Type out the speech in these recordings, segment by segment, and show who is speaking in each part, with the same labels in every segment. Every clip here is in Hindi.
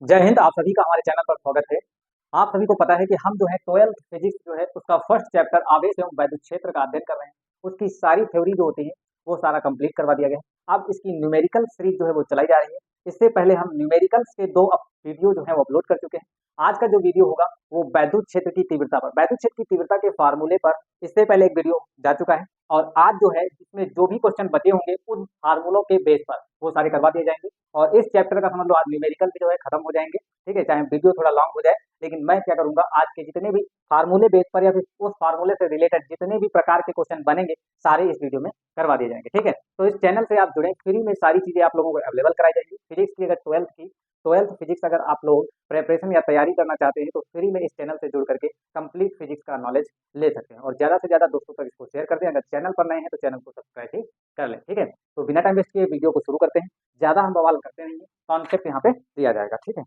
Speaker 1: जय हिंद। आप सभी का हमारे चैनल पर स्वागत है। आप सभी को पता है कि हम जो है 12th फिजिक्स जो है उसका फर्स्ट चैप्टर आवेश एवं वैद्युत क्षेत्र का अध्ययन कर रहे हैं। उसकी सारी थ्योरी जो होती है वो सारा कंप्लीट करवा दिया गया है। अब इसकी न्यूमेरिकल सीरीज जो है वो चलाई जा रही है। इससे पहले हम न्यूमेरिकल्स के दो वीडियो जो है वो अपलोड कर चुके हैं। आज का जो वीडियो होगा वो वैद्युत क्षेत्र की तीव्रता पर, वैद्युत क्षेत्र की तीव्रता के फार्मूले पर इससे पहले एक वीडियो जा चुका है। और आज जो है इसमें जो भी क्वेश्चन बचे होंगे उन फार्मूलों के बेस पर वो सारे करवा दिए जाएंगे। और इस चैप्टर का समझ लो आज न्यूमेरिकल भी जो है खत्म हो जाएंगे। ठीक है, चाहे वीडियो थोड़ा लॉन्ग हो जाए, लेकिन मैं क्या करूंगा, आज के जितने भी फार्मूले बेस पर या फिर उस फार्मूले से रिलेटेड जितने भी प्रकार के क्वेश्चन बनेंगे सारे इस वीडियो में करवा दिए जाएंगे। ठीक है, तो इस चैनल से आप जुड़े, फ्री में सारी चीजें आप लोगों को अवेलेबल कराई जाएगी। फिजिक्स की अगर ट्वेल्थ फिजिक्स अगर आप लोग प्रेपरेशन या तैयारी करना चाहते हैं तो फ्री में इस चैनल से जुड़ करके कंप्लीट फिजिक्स का नॉलेज ले सकते हैं। और ज्यादा से ज्यादा दोस्तों तक इसको शेयर कर दें। अगर चैनल पर नए हैं तो चैनल को सब्सक्राइब ही कर लें। ठीक है, तो बिना टाइम वेस्ट किए वीडियो को शुरू करते हैं। ज्यादा हम बवाल करते नहीं, कॉन्सेप्ट यहाँ पे दिया जाएगा। ठीक है,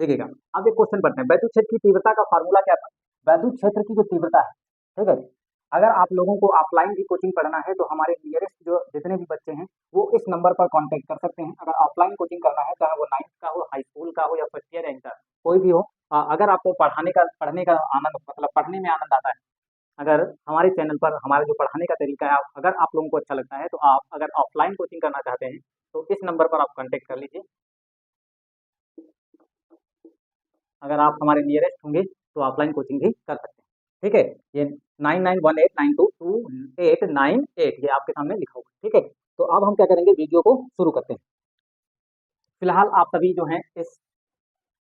Speaker 1: देखिएगा। अब एक क्वेश्चन पढ़ते हैं, वैद्युत क्षेत्र की तीव्रता का फार्मूला क्या था। वैद्युत क्षेत्र की जो तीव्रता है, ठीक है, अगर आप लोगों को ऑफलाइन भी कोचिंग पढ़ना है तो हमारे नियरेस्ट जो जितने भी बच्चे हैं वो इस नंबर पर कांटेक्ट कर सकते हैं। अगर ऑफलाइन कोचिंग करना है, चाहे वो 9th का हो, हाई स्कूल का हो या फर्स्ट ईयर या इंटर, कोई भी हो, अगर आपको पढ़ने का आनंद, मतलब पढ़ने में आनंद आता है, अगर हमारे चैनल पर हमारे जो पढ़ाने का तरीका है, अगर आप लोगों को अच्छा लगता है, तो आप अगर ऑफलाइन कोचिंग करना चाहते हैं तो इस नंबर पर आप कांटेक्ट कर लीजिए। अगर आप हमारे नियरेस्ट होंगे तो ऑफलाइन कोचिंग भी कर सकते हैं। ठीक है, ये 9918922898 ये आपके सामने लिखा होगा। ठीक है, तो अब हम क्या करेंगे, वीडियो को शुरू करते हैं। फिलहाल आप सभी जो हैं इस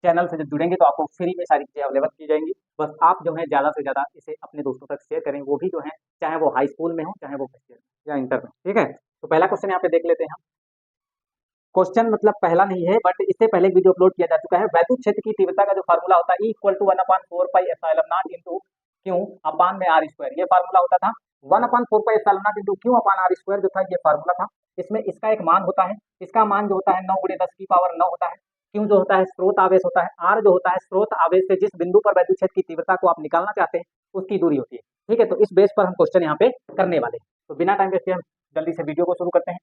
Speaker 1: चैनल से जब जुड़ेंगे तो आपको फ्री में सारी चीज़ें अवेलेबल की जाएंगी। बस आप जो है ज़्यादा से ज़्यादा इसे अपने दोस्तों तक शेयर करें, वो भी जो है चाहे वो हाई स्कूल में हो, चाहे वो फर्स्ट ईयर या इंटर में। ठीक है, तो पहला क्वेश्चन यहाँ पे देख लेते हैं हम। क्वेश्चन मतलब पहला नहीं है, बट इससे पहले एक वीडियो अपलोड किया जा चुका है। वैद्युत क्षेत्र की तीव्रता का जो फार्मूला होता है, E = 1/4πε0 Q में आर स्क्वायर, ये फार्मूला होता था। 1/4πε0 Q/r² जो था ये फार्मूला था। इसमें इसका एक मान होता है, इसका मान जो होता है 9 × 10⁻⁹ होता है। Q जो होता है स्रोत आवेश होता है, R जो होता है स्रोत आवेश से जिस बिंदु पर वैद्युत क्षेत्र की तीव्रता को आप निकालना चाहते हैं उसकी दूरी होती है। ठीक है, तो इस बेस पर हम क्वेश्चन यहाँ पे करने वाले हैं। तो बिना टाइम वेस्ट किए हम जल्दी से वीडियो को शुरू करते हैं।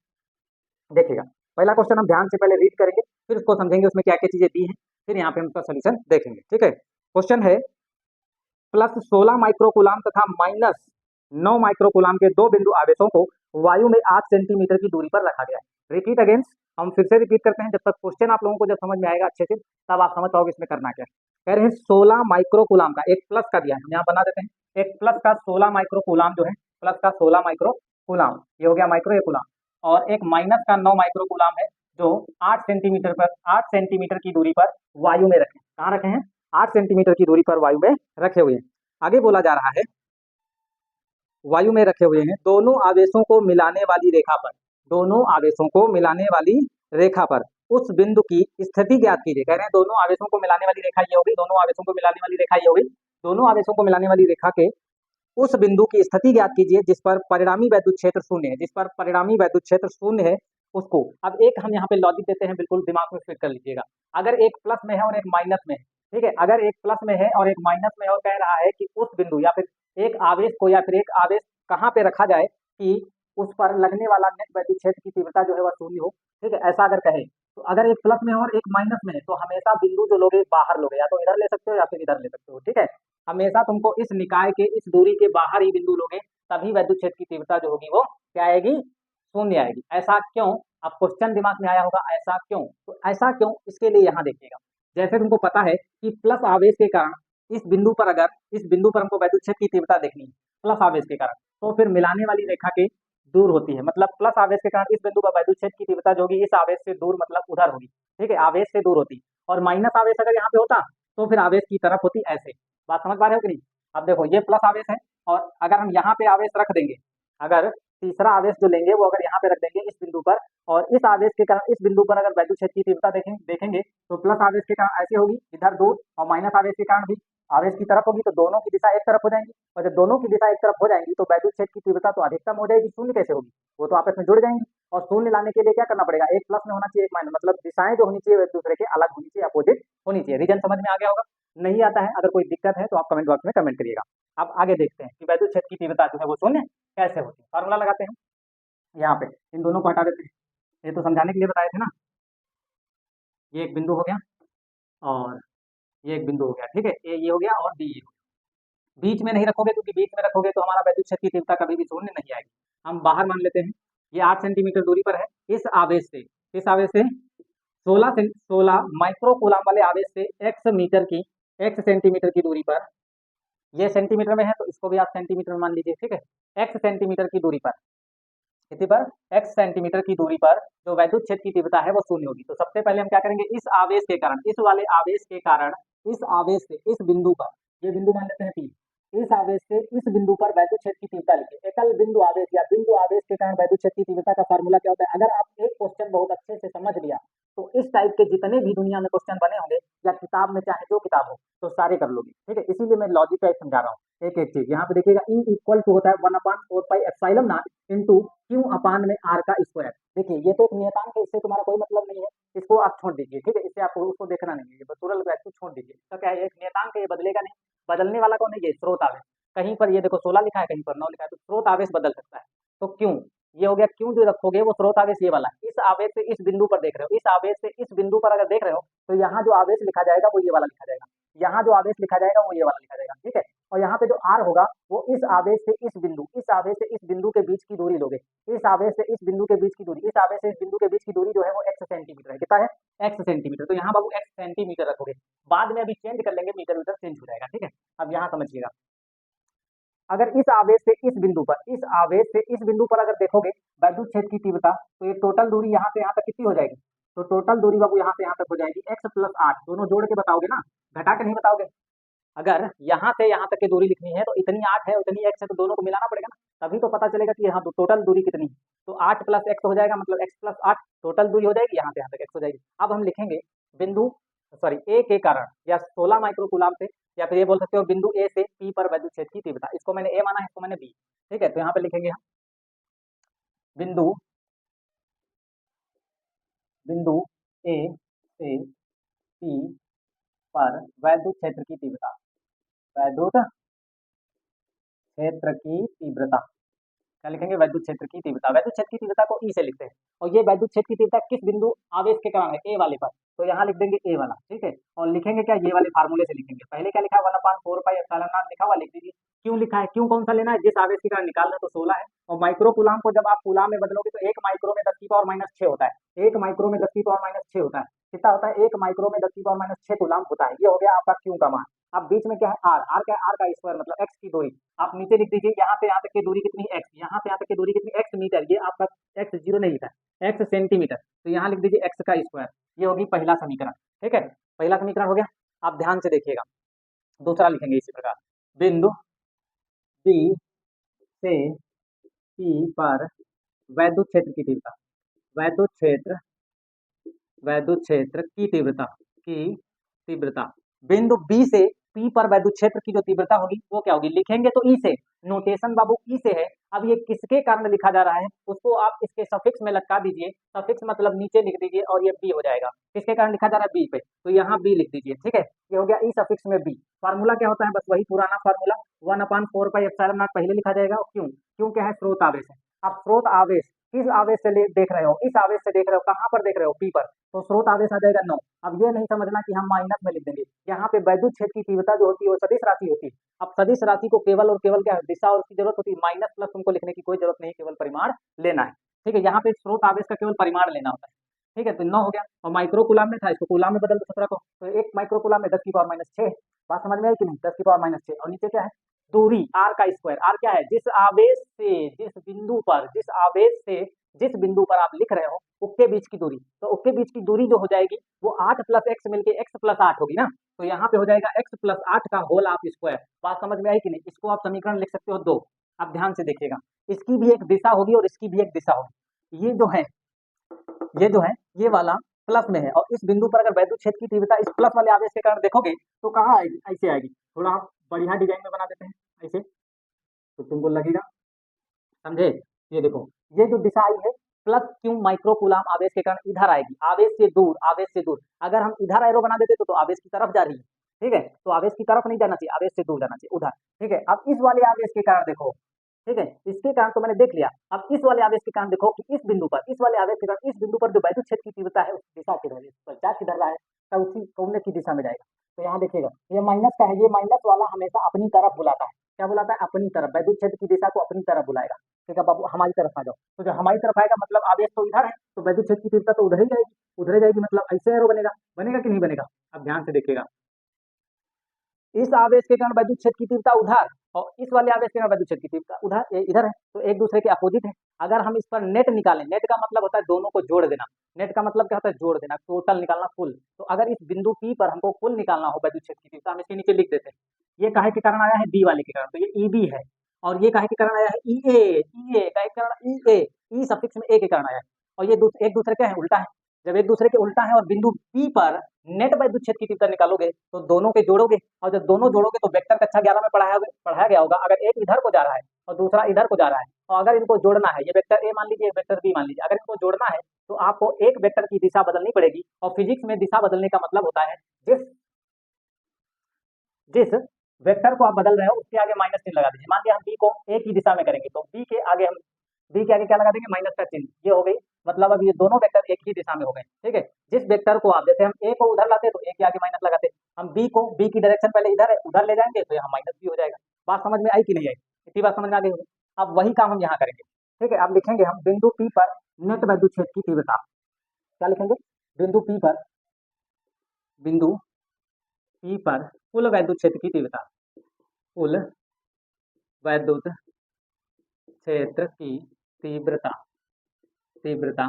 Speaker 1: देखिएगा, पहला क्वेश्चन हम ध्यान से पहले रीड करेंगे, फिर उसको समझेंगे उसमें क्या क्या चीजें दी हैं, फिर यहाँ पे हम उसका सोल्यूशन देखेंगे। ठीक है, क्वेश्चन है +16 माइक्रोकुलाम तथा -9 माइक्रोकुलाम के दो बिंदु आवेशों को वायु में 8 सेंटीमीटर की दूरी पर रखा गया है। रिपीट अगेंस्ट, हम फिर से रिपीट करते हैं। जब तक क्वेश्चन आप लोगों को जब समझ में आएगा अच्छे से, तब आप समझ पाओगे इसमें करना क्या है। कह रहे हैं 16 माइक्रोकुलाम का, एक प्लस का दिया है, हम यहाँ बना देते हैं। एक प्लस का 16 माइक्रोकुलाम जो है, प्लस का 16 माइक्रोकुलाम, ये हो गया माइक्रो, ये कुलाम। और एक माइनस का 9 माइक्रोकुलाम है जो 8 सेंटीमीटर की दूरी पर वायु में रखे। कहाँ रखे हैं? 8 सेंटीमीटर की दूरी पर वायु में रखे हुए हैं। आगे बोला जा रहा है, वायु में रखे हुए हैं, दोनों आवेशों को मिलाने वाली रेखा पर, दोनों आवेशों को मिलाने वाली रेखा पर उस बिंदु की स्थिति ज्ञात कीजिए। कह रहे हैं दोनों आवेशों को मिलाने वाली रेखा ये होगी, दोनों आवेशों को मिलाने वाली रेखा ये होगी, दोनों आवेशों को मिलाने वाली रेखा के उस बिंदु की स्थिति ज्ञात कीजिए जिस पर परिणामी वैद्युत क्षेत्र शून्य है, जिस पर परिणामी वैद्युत क्षेत्र शून्य है उसको। अब एक हम यहाँ पे लॉजिक देते हैं, बिल्कुल दिमाग में फिट कर लीजिएगा। अगर एक प्लस में है और एक माइनस में है, ठीक है, अगर एक प्लस में है और एक माइनस में है और कह रहा है कि उस बिंदु या फिर एक आवेश को या फिर एक आवेश कहाँ पे रखा जाए कि उस पर लगने वाला नेट वैद्युत क्षेत्र की तीव्रता जो है वह शून्य हो। ठीक है, ऐसा अगर कहे तो अगर एक प्लस में है और एक माइनस में है तो हमेशा बिंदु जो लोगे बाहर लोगे, या तो इधर ले सकते हो या फिर इधर ले सकते हो। ठीक है, हमेशा तुमको इस निकाय के इस दूरी के बाहर ही बिंदु लोगे, तभी वैद्युत क्षेत्र की तीव्रता जो होगी वो क्या आएगी? शून्य आएगी। ऐसा क्यों? अब क्वेश्चन दिमाग में आया होगा, ऐसा क्यों? तो ऐसा क्यों, इसके लिए यहाँ देखिएगा। जैसे तुमको पता है कि प्लस आवेश के कारण इस बिंदु पर, अगर इस बिंदु पर हमको वैद्युत क्षेत्र की तीव्रता देखनी है प्लस आवेश के कारण, तो फिर मिलाने वाली रेखा के दूर होती है। मतलब प्लस आवेश के कारण इस बिंदु पर वैद्युत क्षेत्र की तीव्रता जो होगी इस आवेश से दूर, मतलब उधर होगी। ठीक है, आवेश से दूर होती। और माइनस आवेश अगर यहाँ पे होता तो फिर आवेश की तरफ होती ऐसे। बात समझ पा रहे हो कि नहीं? अब देखो ये प्लस आवेश है, और अगर हम यहाँ पे आवेश रख देंगे, अगर तीसरा आवेश जो लेंगे वो अगर यहाँ पे रख देंगे इस बिंदु पर, और इस आवेश के कारण इस बिंदु पर अगर वैद्युत क्षेत्र की तीव्रता देखेंगे तो प्लस आवेश के कारण ऐसे होगी इधर दूर, और माइनस आवेश के कारण भी आवेश की तरफ होगी, तो दोनों की दिशा एक तरफ हो जाएंगी। और जब दोनों की दिशा एक तरफ हो जाएंगी तो वैद्युत क्षेत्र की तीव्रता तो अधिकतम हो जाएगी, शून्य कैसे होगी? वो तो आपस में जुड़ जाएंगी। और शून्य लाने के लिए क्या करना पड़ेगा? एक प्लस में होना चाहिए, एक माइनस, मतलब दिशाएं जो होनी चाहिए एक दूसरे के अलग होनी चाहिए, अपोजिट होनी चाहिए। रीजन समझ में आ गया होगा? नहीं आता है, अगर कोई दिक्कत है तो आप कमेंट बॉक्स में कमेंट करिएगा। अब आगे देखते हैं कि वैद्युत क्षेत्र की तीव्रता जो है वो शून्य कैसे होती है। फार्मूला लगाते हैं यहाँ पे, इन दोनों को हटा देते हैं, ये तो समझाने के लिए बताए थे ना। ये एक बिंदु हो गया और ये एक बिंदु हो गया, ठीक है, ये हो गया और बी ये हो गया। बीच में नहीं रखोगे, क्योंकि बीच में रखोगे तो हमारा वैद्युत क्षेत्र की तीव्रता कभी भी शून्य नहीं आएगी। हम बाहर मान लेते हैं, ये 8 सेंटीमीटर दूरी पर है। इस आवेश से, इस आवेश से 16 माइक्रो कूलाम वाले आवेश से x सेंटीमीटर की दूरी पर, ये सेंटीमीटर में है तो इसको भी आप सेंटीमीटर में मान लीजिए, ठीक है। x सेंटीमीटर की दूरी पर, किसी पर x सेंटीमीटर की दूरी पर जो वैद्युत क्षेत्र की तीव्रता है वो शून्य होगी। तो सबसे पहले हम क्या करेंगे, इस आवेश के कारण, इस वाले आवेश के कारण, इस आवेश से इस बिंदु पर, ये बिंदु मान लेते हैं P, इस आवेश से इस बिंदु पर वैद्युत क्षेत्र की तीव्रता लिखिए। एकल बिंदु आवेश या बिंदु आवेश के कारण वैद्युत क्षेत्र की तीव्रता का फार्मूला क्या होता है? अगर आप एक क्वेश्चन बहुत अच्छे से समझ लिया तो इस टाइप के जितने भी दुनिया में क्वेश्चन बने होंगे या किताब में, चाहे जो किताब हो, तो सारे कर लोगे, ठीक है। इसीलिए मैं लॉजिक टाइप समझा रहा हूँ एक एक चीज। यहाँ पे देखिएगा E इक्वल टू होता है 1/4πε0 इंटू Q अपान में R का स्क्वायर। देखिए ये तो एक नियतांक है, इससे तुम्हारा कोई मतलब नहीं है, इसको आप छोड़ दीजिए, ठीक है। इससे आपको उसको देखना नहीं है, ये तुरल वैल्यू छोड़ दीजिए। इसका क्या है, एक नियतांक है, ये बदलेगा नहीं, बदलने वाला कौन है, ये स्रोत आवेश। कहीं पर ये देखो 16 लिखा है, कहीं पर 9 लिखा है, तो स्रोत आवेश बदल सकता है। तो क्यों, ये हो गया, क्यों जो रखोगे वो स्रोत आवेश ये वाला है। इस आवेश से इस बिंदु पर देख रहे हो, इस आवेश से इस बिंदु पर अगर देख रहे हो तो यहाँ जो आवेश लिखा जाएगा वो ये वाला लिखा जाएगा, यहाँ जो आवेश लिखा जाएगा वो ये वाला लिखा जाएगा, ठीक है। और यहाँ पे जो R होगा वो इस आवेश से इस बिंदु, इस आवेश से इस बिंदु के बीच की दूरी लोगे, इस आवेश से इस बिंदु के बीच की दूरी, इस आवेश से इस बिंदु के बीच की दूरी जो है वो x सेंटीमीटर है। कितना है, x सेंटीमीटर। तो यहाँ बाबू x सेंटीमीटर रखोगे, बाद में अभी चेंज कर लेंगे, मीटर मीटर चेंज हो जाएगा, ठीक है। अब यहाँ समझिएगा, अगर इस आवेश से इस बिंदु पर, इस आवेश से इस बिंदु पर अगर देखोगे वैद्युत क्षेत्र की तीव्रता, तो ये टोटल दूरी यहाँ से यहाँ तक कितनी हो जाएगी, तो टोटल दूरी बाबू यहाँ से यहाँ तक हो जाएगी x + 8, दोनों जोड़ के बताओगे ना, घटा के नहीं बताओगे। अगर यहाँ से यहाँ तक की दूरी लिखनी है तो इतनी 8 है, उतनी x है, तो दोनों को मिलाना पड़ेगा ना, तभी तो पता चलेगा कि यहाँ टोटल दूरी कितनी है। तो 8 + x हो जाएगा, मतलब x + 8 टोटल दूरी हो जाएगी, यहाँ से यहाँ तक x हो जाएगी। अब हम लिखेंगे बिंदु ए के कारण, या 16 माइक्रो कूलाम से, या फिर ये बोल सकते हो बिंदु ए से P पर वैद्युत क्षेत्र की तीव्रता, इसको मैंने ए माना है, इसको मैंने बी, ठीक है। तो यहाँ पे लिखेंगे हम बिंदु ए से P पर वैद्युत क्षेत्र की तीव्रता, वैद्युत क्षेत्र की तीव्रता क्या लिखेंगे, वैद्युत क्षेत्र की तीव्रता। वैद्युत क्षेत्र की तीव्रता को ई से लिखते हैं, और ये वैद्युत क्षेत्र की तीव्रता किस बिंदु आवेश के कारण है, ए वाले पर, तो यहाँ लिख देंगे ए वाला, ठीक है। और लिखेंगे क्या, ये वाले फार्मूले से लिखेंगे। पहले क्या लिखा है, 1/4πε0 लिखा हुआ, लिख दीजिए। क्यों लिखा है, क्यों कौन सा लेना है, जिस आवेश के कारण निकालना, तो 16 है। और माइक्रो कूलाम को जब आप कूलाम में बदलोगे तो 1 माइक्रो में 10⁻⁻6 होता है, 1 माइक्रो में 10⁻�6 होता है। कितना होता है, 1 माइक्रो में 10⁻6 कूलाम होता है। ये हो गया आपका क्यू का मान। अब बीच में क्या है, आर क्या है, आर का स्क्वायर, मतलब एक्स की दूरी। आप नीचे लिख दीजिए, यहाँ से यहाँ तक की दूरी कितनी, एक्स, यहाँ से यहाँ तक की दूरी कितनी, एक्स मीटर, ये आपका एक्स 0 नहीं लिखा है, एक्स सेंटीमीटर, तो यहाँ लिख दीजिए एक्स का स्क्वायर। ये होगी पहला समीकरण, ठीक है, पहला समीकरण हो गया। आप ध्यान से देखिएगा, दूसरा लिखेंगे इसी प्रकार, बिंदु बी से पी पर वैद्युत क्षेत्र की तीव्रता, वैद्युत क्षेत्र की तीव्रता, बिंदु बी से पी पर वैद्युत क्षेत्र की जो तीव्रता होगी वो क्या होगी, लिखेंगे तो ई से, नोटेशन बाबू ई से है। अब ये किसके कारण लिखा जा रहा है, उसको आप इसके सफिक्स में लटका दीजिए, सफिक्स मतलब नीचे लिख दीजिए, और ये बी हो जाएगा। किसके कारण लिखा जा रहा है, बी पे, तो यहाँ बी लिख दीजिए, ठीक है। ये हो गया ई सफिक्स में बी। फार्मूला क्या होता है, बस वही पुराना फार्मूला, 1/4πε0 पहले लिखा जाएगा। क्यों क्या है, स्रोत आवेश है। अब स्रोत आवेश किस आवेश से देख रहे हो, इस आवेश से देख रहे हो, कहाँ पर देख रहे हो, पी पर, तो स्रोत आवेश आ जाएगा 9। अब ये नहीं समझना कि हम माइनस में लिख देंगे, यहाँ पे वैद्युत क्षेत्र की तीव्रता जो होती है वो सदिश राशि होती है। अब सदिश राशि को केवल और केवल क्या है, दिशा और उसकी जरूरत होती है, माइनस प्लस तुमको लिखने की कोई जरूरत नहीं, केवल परिमाण लेना है, ठीक है। यहाँ पे स्रोत आवेश का केवल परिमाण लेना होता है, ठीक है। तो 9 हो गया, और माइक्रो कूलाम में था, इसको कूलाम में बदल दो 17 को, तो 1 माइक्रो कूलाम में 10⁻⁻6। बात समझ में आई कि नहीं, 10⁻⁻6, और नीचे क्या है, दूरी आर का स्क्वायर। आर क्या है, जिस आवेश से जिस बिंदु पर, जिस आवेश से जिस बिंदु पर आप लिख रहे हो उसके बीच की दूरी, तो उसके बीच की दूरी जो हो जाएगी वो 8 + x मिलके x + 8 होगी ना, तो यहाँ पे हो जाएगा x + 8 का होल आप स्क्वायर। बात समझ में आई कि नहीं, इसको आप समीकरण लिख सकते हो 2। अब ध्यान से देखिएगा, इसकी भी एक दिशा होगी और इसकी भी एक दिशा होगी। ये जो है ये वाला प्लस में है, और इस बिंदु पर अगर वैद्युत क्षेत्र की तीव्रता इस प्लस वाले आवेश के कारण देखोगे तो कहाँ आएगी, ऐसे आएगी। थोड़ा आप बढ़िया डिजाइन में बना देते हैं ऐसे, तो तुमको लगेगा, समझे। ये देखो, ये जो दिशा आई है प्लस क्यू माइक्रोकूलाम आवेश के कारण इधर आएगी, आवेश से दूर, आवेश से दूर। अगर हम इधर एरो बना देते तो आवेश की तरफ जा रही है, ठीक है, तो आवेश की तरफ नहीं जाना चाहिए, आवेश से दूर जाना चाहिए, उधर, ठीक है। अब इस वाले आवेश के कारण देखो, ठीक है, इसके कारण तो मैंने देख लिया। अब इस वाले आवेश के कारण देखो कि इस बिंदु पर, इस वाले आवेश के कारण इस बिंदु पर जो वैद्युत क्षेत्र की तीव्रता है उस दिशा किधर है, पर चार्ज किधर रहा है, तो उसी कोने की दिशा में जाएगा। तो यहाँ देखिएगा ये माइनस का है, ये माइनस वाला हमेशा अपनी तरफ बुलाता है, क्या बुलाता है, अपनी तरफ, वैद्युत क्षेत्र की दिशा को अपनी तरफ बुलाएगा, ठीक है बाबू, हमारी तरफ आ जाओ। तो जब हमारी तरफ आएगा मतलब आवेश तो इधर है, तो वैद्युत क्षेत्र की तीव्रता तो उधर ही जाएगी, उधर ही जाएगी, मतलब ऐसे एरो बनेगा, बनेगा कि नहीं बनेगा। अब ध्यान से देखिएगा, इस आवेश के कारण वैद्युत क्षेत्र की तीव्रता उधर, और इस वाले आवेश के कारण वैद्युत क्षेत्र की तीव्रता उधर, इधर है, तो एक दूसरे के अपोजिट है। अगर हम इस पर नेट निकालें, नेट का मतलब होता है दोनों को जोड़ देना, नेट का मतलब क्या होता है, जोड़ देना, टोटल निकालना, कुल। तो अगर इस बिंदु P पर हमको कुल निकालना हो वैद्युत क्षेत्र की तीव्रता, हम इसके नीचे लिख देते हैं, ये काहे के कारण आया है, बी वाले के कारण, तो ये EB है, और ये काहे के कारण आया है, EA काहे के कारण, ई सफिक्स में ए के कारण आया है, और ये एक दूसरे के है, उल्टा है। जब एक दूसरे के उल्टा है और बिंदु P पर नेट वैद्युत क्षेत्र की तीव्रता निकालोगे तो दोनों के जोड़ोगे, और जब दोनों जोड़ोगे तो वेक्टर कक्षा 11 में पढ़ाया गया होगा, अगर एक इधर को जा रहा है और दूसरा इधर को जा रहा है, और अगर इनको जोड़ना है, ये वेक्टर ए मान लीजिए, वेक्टर बी मान लीजिए, अगर इनको जोड़ना है तो आपको एक वेक्टर की दिशा बदलनी पड़ेगी, और फिजिक्स में दिशा बदलने का मतलब होता है जिस जिस वेक्टर को आप बदल रहे हो उसके आगे माइनस चिन्ह लगा दीजिए। मान लिया हम बी को ए की दिशा में करेंगे, तो बी के आगे क्या लगा देंगे, माइनस का चिन्ह, ये हो गई, मतलब अब ये दोनों वेक्टर एक ही दिशा में हो गए, ठीक है। जिस वेक्टर को आप, जैसे हम ए को उधर लाते तो ए के आगे माइनस लगाते, हम बी की डायरेक्शन पहले इधर है, उधर ले जाएंगे तो यहाँ माइनस बी हो जाएगा। बात समझ में आई कि नहीं आई, इतनी बात समझ में आ गई होगी। अब वही काम हम यहाँ करेंगे, ठीक है। अब लिखेंगे हम बिंदु P पर नेट वैद्युत क्षेत्र की तीव्रता, क्या लिखेंगे, बिंदु P पर कुल वैद्युत क्षेत्र की तीव्रता, कुल वैद्युत क्षेत्र की तीव्रता, तीव्रता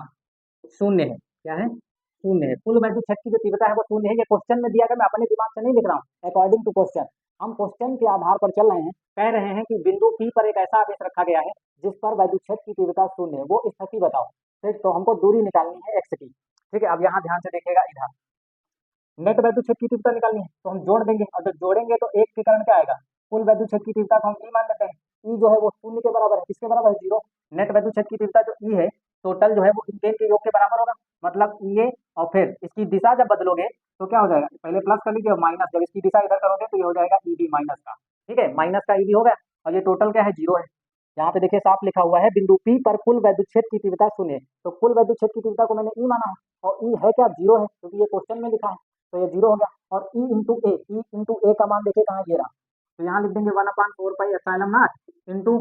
Speaker 1: शून्य है, क्या है, शून्य है। कुल वैद्युत क्षेत्र की जो तीव्रता है वो शून्य है, ये क्वेश्चन में दिया गया, मैं अपने दिमाग से नहीं लिख रहा हूँ, अकॉर्डिंग टू क्वेश्चन, हम क्वेश्चन के आधार पर चल रहे हैं। कह रहे हैं कि बिंदु P पर एक ऐसा आवेश रखा गया है जिस पर वैद्युत क्षेत्र की तीव्रता शून्य है, वो स्थिति बताओ, ठीक। तो हमको दूरी निकालनी है x की, ठीक है। अब यहाँ ध्यान से देखिएगा, इधर नेट वैद्युत क्षेत्र की तीव्रता निकालनी है, तो हम जोड़ देंगे, और जब जोड़ेंगे तो एक के कारण क्या आएगा, कुल वैद्युत क्षेत्र की तीव्रता को हम ई मान लेते हैं, ई जो है वो शून्य के बराबर है, किसके बराबर है, 0। नेट वैद्युत क्षेत्र की तीव्रता जो ई है, टोटल जो है वो इन के योग के बराबर होगा, मतलब ये, और फिर इसकी दिशा जब बदलोगे तो क्या हो जाएगा, पहले प्लस कर लीजिए और माइनस, जब इसकी दिशा इधर करोगे तो ये हो जाएगा EB माइनस का, ठीक है, माइनस का EB हो गया, और ये टोटल क्या है, 0 है। यहाँ पे देखिए साफ लिखा हुआ है बिंदु P पर कुल वैद्युत क्षेत्र की तीव्रता शून्य है, तो कुल वैद्युत क्षेत्र की तीव्रता को मैंने ई माना है, और ई है क्या, 0 है, क्योंकि ये क्वेश्चन में लिखा है, तो ये 0 हो गया। और ई इंटू ए का मान देखिए कहाँ, ये रहा, तो यहाँ लिख देंगे 1/4πε0 इंटू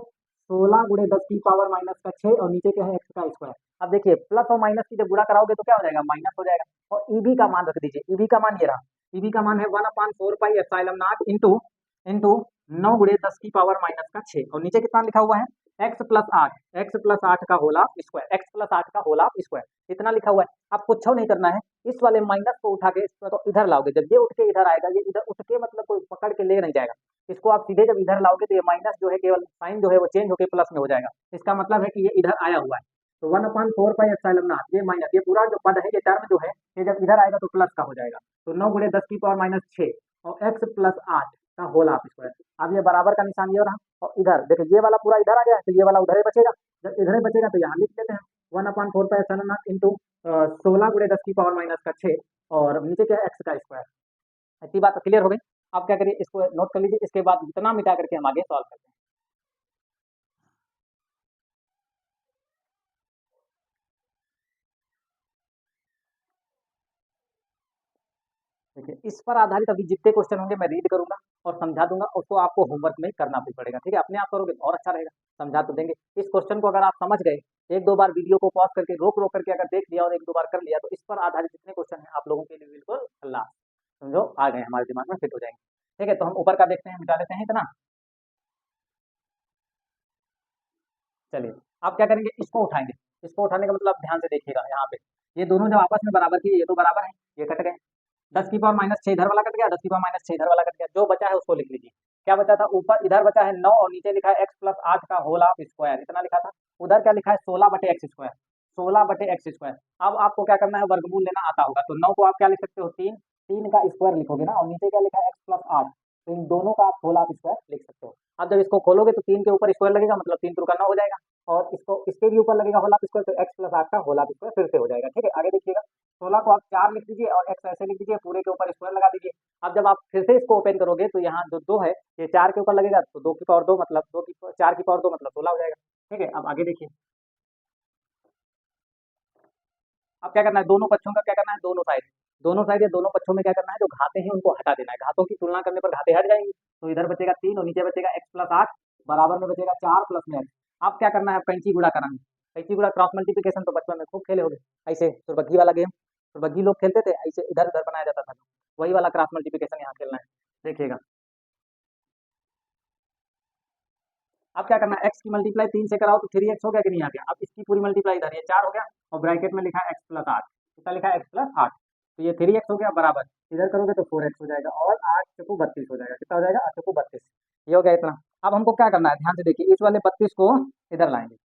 Speaker 1: 16 गुणे 10 की पावर माइनस का 6, और नीचे क्या है, x का स्क्वायर। अब देखिए प्लस और माइनस की जब गुणा कराओगे तो क्या हो जाएगा, माइनस हो जाएगा, और EB का मान रख दीजिए, EB का मान ये रहा, EB का मान है 1/4πε0 इंटू 9 गुणे 10 की पावर माइनस का 6, और नीचे कितना लिखा हुआ है, x प्लस 8 का whole of square, x plus 8 का होल ऑफ स्क्वायर, इतना लिखा हुआ है। अब कुछ नहीं करना है, इस वाले माइनस को उठा के इसको तो इधर लाओगे, जब ये उठ के इधर आएगा, ये इधर उठ के मतलब कोई पकड़ के ले नहीं जाएगा, इसको आप सीधे जब इधर लाओगे तो ये माइनस जो है केवल साइन जो है वो चेंज होकर प्लस में हो जाएगा, इसका मतलब है कि ये इधर आया हुआ है, तो 1/4πε0 ये माइनस, ये पूरा जो पद है, ये टर्म जो है, ये जब इधर आएगा तो प्लस का हो जाएगा, तो 9 गुणे 10 की पावर माइनस 6 और x प्लस 8 का होल ऑफ स्क्वायर। अब ये बराबर का निशान ये रहा, और इधर देखिए ये वाला पूरा इधर आ गया है, तो ये वाला उधर ही बचेगा, जब इधर ही बचेगा तो यहाँ लिख लेते हैं 1/4πε0 इंटू 16 गुणे 10 की पावर माइनस का 6, और नीचे क्या है, x का स्क्वायर। इतनी बात क्लियर हो गई। आप क्या करिए, इसको नोट कर लीजिए, इसके बाद इतना मिटा करके हम आगे सॉल्व करते हैं। देखिए इस पर आधारित अभी जितने क्वेश्चन होंगे मैं रीड करूंगा और समझा दूंगा, उसको आपको होमवर्क में करना भी पड़ेगा, ठीक है। अपने आप करोगे तो और अच्छा रहेगा, समझा तो देंगे। इस क्वेश्चन को अगर आप समझ गए, एक दो बार वीडियो को पॉज करके रोक रोक करके अगर देख लिया और एक दो बार कर लिया, तो इस पर आधारित जितने क्वेश्चन हैं आप लोगों के लिए बिल्कुल अल्लाह समझो आ गए, हमारे दिमाग में फिट हो जाएंगे, ठीक है। तो हम ऊपर का देखते हैं, मिटा लेते हैं इतना। चलिए आप क्या करेंगे, इसको उठाएंगे, इसको उठाने का मतलब ध्यान से देखिएगा, यहाँ पे ये दोनों जब आपस में बराबर की, ये तो बराबर है, ये कट गए, 10 की पावर माइनस 6 इधर वाला कट गया, 10 की पावर माइनस 6 इधर वाला कट गया, जो बचा है उसको लिख लीजिए। क्या बचा था, ऊपर इधर बचा है 9 और नीचे लिखा है x प्लस 8 का होल ऑफ स्क्वायर, इतना लिखा था। उधर क्या लिखा है, 16/x स्क्वायर, 16/x स्क्वायर। अब आपको क्या करना है, वर्गमूल लेना आता होगा, तो 9 को आप क्या लिख सकते हो, 3 का स्क्वायर लिखोगे ना, और नीचे क्या लिखा है, x प्लस 8, तो इन दोनों का आप होल हाफ स्क्वायर लिख सकते हो। अब जब इसको खोलोगे तो 3 के ऊपर स्क्वायर लगेगा, मतलब 3 टू का 9 हो जाएगा, और इसको इसके भी ऊपर लगेगा होल हाफ स्क्वायर, तो एक्स प्लस 8 का होल हाफ स्क्वायर फिर से हो जाएगा। ठीक है, आगे देखिएगा, 16 को आप 4 लिख दीजिए और एक्स ऐसे लिख दीजिए, पूरे के ऊपर स्क्वायर लगा दीजिए। अब जब आप फिर से इसको ओपन करोगे तो यहाँ जो 2 है ये 4 के ऊपर लगेगा, तो 2 की पावर 2 मतलब 4 की पावर 2 मतलब 16 हो जाएगा। ठीक है, अब आगे देखिए, अब क्या करना है, दोनों पक्षों का क्या करना है, दोनों साइड या दोनों पक्षों में क्या करना है, जो घाते हैं उनको हटा देना है। घातों की तुलना करने पर घाते हट जाएंगी, तो इधर बचेगा 3 और नीचे बचेगा एक्स प्लस 8, बराबर में बचेगा 4 प्लस में एक्स। अब क्या करना है, अब कैंची गुणा कराना है। कैंची गुणा क्रॉस मल्टीप्लिकेशन तो बचपन में खूब खेले होंगे, ऐसे सुरबग्गी वाला गेम, सुरबग्गी लोग खेलते थे, ऐसे इधर उधर बनाया जाता था, वही वाला क्रॉस मल्टीप्लिकेशन यहाँ खेलना है। देखिएगा, अब क्या करना है, एक्स की मल्टीप्लाई 3 से कराओ तो 3x हो गया कि नहीं आ गया। अब इसकी पूरी मल्टीप्लाई इधर, ये 4 हो गया, और ब्रैकेट में लिखा है एक्स प्लस 8, कितना लिखा है एक्स प्लस 8, तो ये 3x हो गया बराबर, इधर करोगे तो 4x हो जाएगा, और 8 चौको 32 हो जाएगा। कितना हो जाएगा, 8 चौको 32, ये हो गया इतना। अब हमको क्या करना है, ध्यान से देखिए, इस वाले 32 को इधर लाएंगे,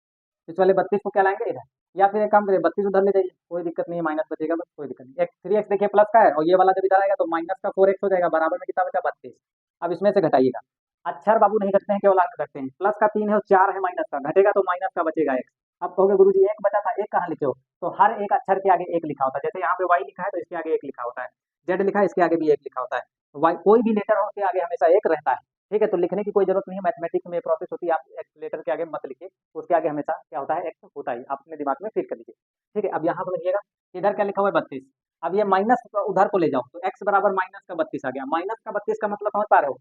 Speaker 1: इस वाले 32 को क्या लाएंगे इधर, या फिर एक काम करिए 32 उधर ले जाइए, कोई दिक्कत नहीं है, माइनस बचेगा बस, कोई दिक्कत नहीं। एक 3x देखिए प्लस का है, और ये वाला जब इधर आएगा तो माइनस का 4x हो जाएगा, बराबर में कितना बचा 32। अब इसमें से घटाइएगा, अक्षर बाबू नहीं घटते हैं, केवल अंक घटते हैं। प्लस का 3 है और 4 है माइनस का, घटेगा तो माइनस का बचेगा एक। अब कहोगे गुरुजी एक बचा था, एक कहाँ लिखे हो, तो हर एक अक्षर के आगे एक लिखा होता है। जैसे यहाँ पे वाई लिखा है तो इसके आगे एक लिखा होता है, जेड लिखा है इसके आगे भी एक लिखा होता है, वाई कोई भी लेटर हो उसके आगे हमेशा एक रहता है। ठीक है, तो लिखने की कोई जरूरत नहीं है, मैथमेटिक्स में प्रोसेस होती है, आप एक लेटर के आगे मत लिखिए, उसके आगे हमेशा क्या होता है, एक्स होता है, आप अपने दिमाग में फिट कर लीजिए। ठीक है, अब यहाँ पर लिखिएगा, इधर क्या लिखा हुआ है 32, अब ये माइनस उधर को ले जाओ तो एक्स बराबर माइनस का 32 आ गया। माइनस का 32 का मतलब समझ पा रहे हो,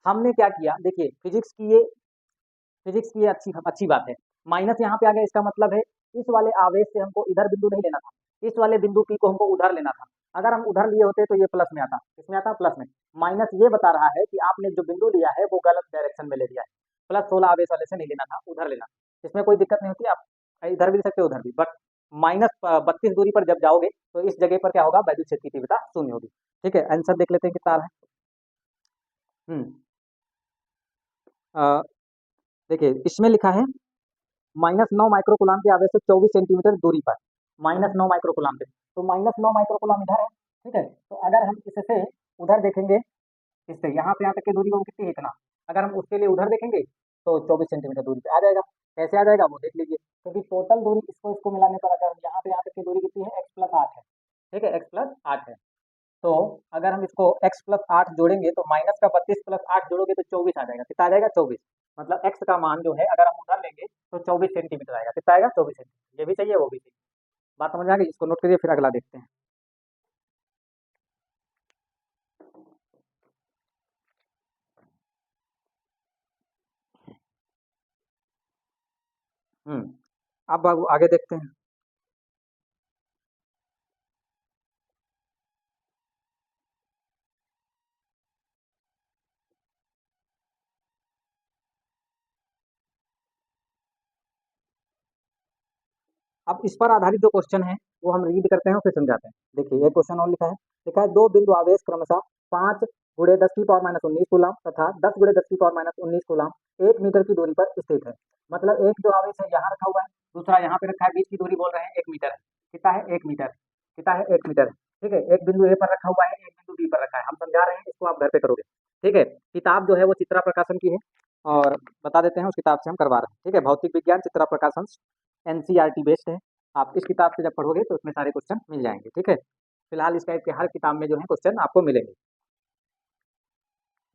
Speaker 1: हमने क्या किया, देखिए फिजिक्स की ये अच्छी अच्छी बात है। माइनस यहाँ पे आ गया, इसका मतलब है इस वाले आवेश से हमको इधर बिंदु नहीं लेना था, इस वाले बिंदु पी को हमको उधर लेना था। अगर हम उधर लिए होते तो ये प्लस में आता, इसमें आता प्लस में। माइनस ये बता रहा है कि आपने जो बिंदु लिया है वो गलत डायरेक्शन में ले लिया है, प्लस 16 आवेश वाले से नहीं लेना था, उधर लेना। इसमें कोई दिक्कत नहीं होती, आप इधर भी ले सकते हो उधर भी, बट माइनस 32 दूरी पर जब जाओगे तो इस जगह पर क्या होगा, वैद्युत क्षेत्र की तीव्रता शून्य होगी। ठीक है, आंसर देख लेते हैं कितना आ रहा है। हम्म अ, देखिए इसमें लिखा है -9 माइक्रोकुलाम के आवेश से 24 सेंटीमीटर दूरी पर, -9 माइक्रोकुलाम पे, तो -9 माइक्रोकुलाम इधर है। ठीक है, तो अगर हम इससे उधर देखेंगे, इससे यहाँ से यहाँ तक की दूरी वो कितनी है, इतना, अगर हम उसके लिए उधर देखेंगे तो 24 सेंटीमीटर दूरी पे आ जाएगा। कैसे आ जाएगा वो देख लीजिए, क्योंकि टोटल दूरी इसको इसको मिलाने पर अगर यहाँ से यहाँ तक की दूरी कितनी है, एक्स प्लस 8 है। ठीक है, एक्स प्लस 8 है, तो अगर हम इसको x प्लस 8 जोड़ेंगे तो माइनस का 32 प्लस 8 जोड़ोगे तो 24 आ जाएगा। कितना आ जाएगा, 24, मतलब x का मान जो है अगर हम उधर लेंगे तो 24 सेंटीमीटर आएगा। कितना आएगा, 24 सेंटीमीटर, ये भी चाहिए वो भी चाहिए। बात समझ में आ गई, इसको नोट करिए, फिर अगला देखते हैं। अब आगे देखते हैं। अब इस पर आधारित जो क्वेश्चन है वो हम रीड करते हैं और फिर समझाते हैं। देखिए ये क्वेश्चन और लिखा है 2 बिंदु आवेश क्रमशः 5 गुणे 10 की पावर माइनस 19 कूलम तथा 10 गुणे 10 की पावर माइनस 19 कूलम 1 मीटर की दूरी पर स्थित है। मतलब एक जो आवेश है यहाँ रखा हुआ है, दूसरा यहाँ पे रखा है, बीच की दूरी बोल रहे हैं 1 मीटर है। कितना है, 1 मीटर, कितना है, 1 मीटर। ठीक है, एक बिंदु ए पर रखा हुआ है, एक बिंदु बी पर रखा है, हम समझा रहे हैं, इसको आप घर पे करोगे। ठीक है, किताब जो है वो चित्रा प्रकाशन की है, और बता देते हैं उस किताब से हम करवा रहे हैं। ठीक है, भौतिक विज्ञान चित्रा प्रकाशन, एनसीईआरटी बेस्ड है। आप इस किताब से जब पढ़ोगे तो उसमें सारे क्वेश्चन मिल जाएंगे। ठीक है, फिलहाल इस टाइप के हर किताब में जो है क्वेश्चन आपको मिलेंगे।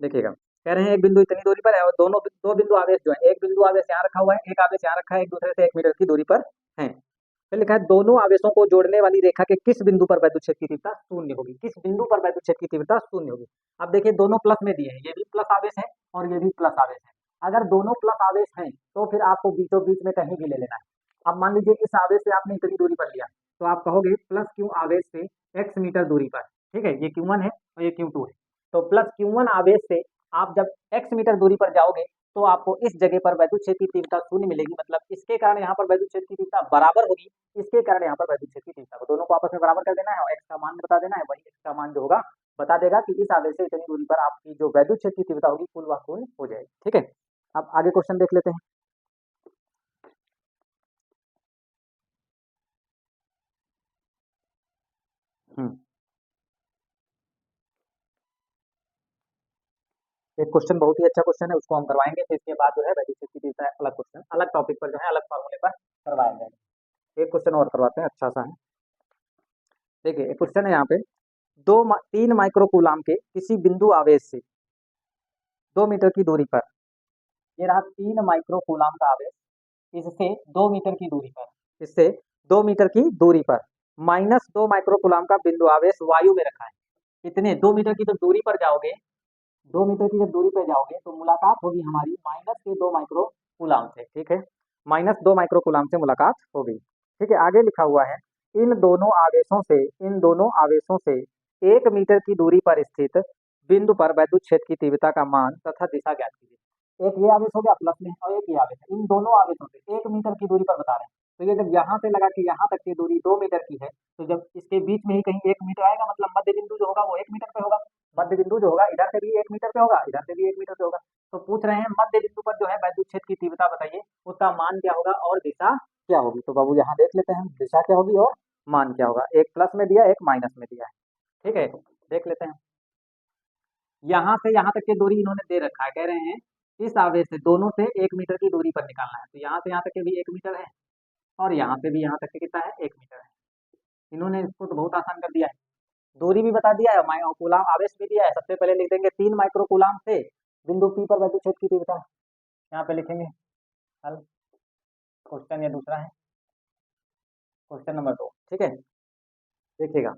Speaker 1: देखिएगा, कह रहे हैं एक बिंदु इतनी दूरी पर है और दोनों दो बिंदु आवेश जो है, एक बिंदु आवेश यहाँ रखा हुआ है, एक आवेश यहाँ रखा है, एक दूसरे से 1 मीटर की दूरी पर है। फिर लिखा है दोनों आवेशों को जोड़ने वाली रेखा के किस बिंदु पर वैद्युत क्षेत्र की तीव्रता शून्य होगी, किस बिंदु पर वैद्युत क्षेत्र की तीव्रता शून्य होगी। अब देखिए दोनों प्लस में दिए हैं, ये भी प्लस आवेश है और ये भी प्लस आवेश है। अगर दोनों प्लस आवेश हैं तो फिर आपको बीचों बीच में कहीं भी ले लेना है। अब मान लीजिए इस आवेश से आपने इतनी दूरी पर लिया, तो आप कहोगे प्लस क्यू आवेश से x मीटर दूरी पर। ठीक है, ये Q1 है और ये Q2 है, तो प्लस Q1 आवेश से आप जब x मीटर दूरी पर जाओगे तो आपको इस जगह पर वैद्युत क्षेत्र की तीव्रता शून्य मिलेगी, मतलब इसके कारण यहाँ पर वैद्युत क्षेत्र की तीव्रता बराबर होगी, इसके कारण यहाँ पर वैद्युत क्षेत्र की तीव्रता, दोनों को आपस में बराबर कर देना है और x का मान बता देना है, वही x का मान जो होगा बता देगा कि इस आवेश से इतनी दूरी पर आपकी जो वैद्युत क्षेत्र की तीव्रता होगी कुल वह शून्य हो जाएगी। ठीक है, अब आगे क्वेश्चन देख लेते हैं। हम्म एक क्वेश्चन बहुत ही अच्छा क्वेश्चन है, उसको हम करवाएंगे, फिर इसके बाद जो है वैद्युत क्षेत्र की तीव्रता अलग क्वेश्चन अलग टॉपिक पर जो है अलग फॉर्मूले पर करवाया जाएगा। एक क्वेश्चन और करवाते हैं, अच्छा सा है। देखिए एक क्वेश्चन है यहाँ पे, 3 माइक्रोकूलाम के किसी बिंदु आवेश से 2 मीटर की दूरी पर, ये रहा 3 माइक्रोकूलाम का आवेश, इससे 2 मीटर की दूरी पर, इससे 2 मीटर की दूरी पर -2 माइक्रोकूलाम का बिंदु आवेश वायु में रखा है। इतने 2 मीटर की जब दूरी पर जाओगे, 2 मीटर की जब दूरी पर जाओगे तो मुलाकात होगी हमारी -2 माइक्रोकूलाम से, ठीक है, -2 माइक्रोकूलाम से मुलाकात होगी, ठीक है। आगे लिखा हुआ है, इन दोनों आवेशों से 1 मीटर की दूरी पर स्थित बिंदु पर वैद्युत क्षेत्र की तीव्रता का मान तथा दिशा ज्ञात कीजिए। एक ये आवेश हो गया प्लस में और एक ये आवेश है, इन दोनों आवेशों से 1 मीटर की दूरी पर बता रहे हैं। तो ये जब यहाँ से लगा कि यहाँ तक की दूरी 2 मीटर की है, तो जब इसके बीच में ही कहीं 1 मीटर आएगा, मतलब मध्य बिंदु जो होगा वो 1 मीटर पे होगा, मध्य बिंदु जो होगा इधर से भी 1 मीटर पे होगा, इधर से भी 1 मीटर पे होगा। तो पूछ रहे हैं मध्य बिंदु पर जो है वैद्युत क्षेत्र की तीव्रता बताइए, उसका मान क्या होगा और दिशा क्या होगी। तो बाबू यहाँ देख लेते हैं दिशा क्या होगी और मान क्या होगा, एक प्लस में दिया एक माइनस में दिया है, ठीक है। देख लेते हैं, यहाँ से यहाँ तक की दूरी इन्होंने दे रखा है, कह रहे हैं इस आवेश से दोनों से 1 मीटर की दूरी पर निकालना है। तो यहाँ से यहाँ तक के भी 1 मीटर है और यहाँ से भी यहाँ तक के कितना है 1 मीटर है। इन्होंने इसको तो बहुत आसान कर दिया है, दूरी भी बता दिया है, माइक्रोकूलाम आवेश भी दिया है। सबसे पहले लिख देंगे 3 माइक्रोकूलाम से बिंदु P पर वैद्युत क्षेत्र की तीव्रता, यहाँ पे लिखेंगे हल। क्वेश्चन ये दूसरा है, क्वेश्चन नंबर 2, ठीक है। देखिएगा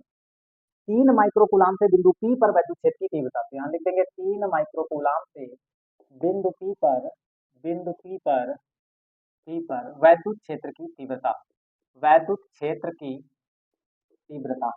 Speaker 1: 3 माइक्रोकूलाम से बिंदु P पर वैद्युत क्षेत्र की तीव्रता, तो यहाँ लिख देंगे 3 माइक्रोकूलाम से बिंदु P पर वैद्युत क्षेत्र की तीव्रता, वैद्युत क्षेत्र की तीव्रता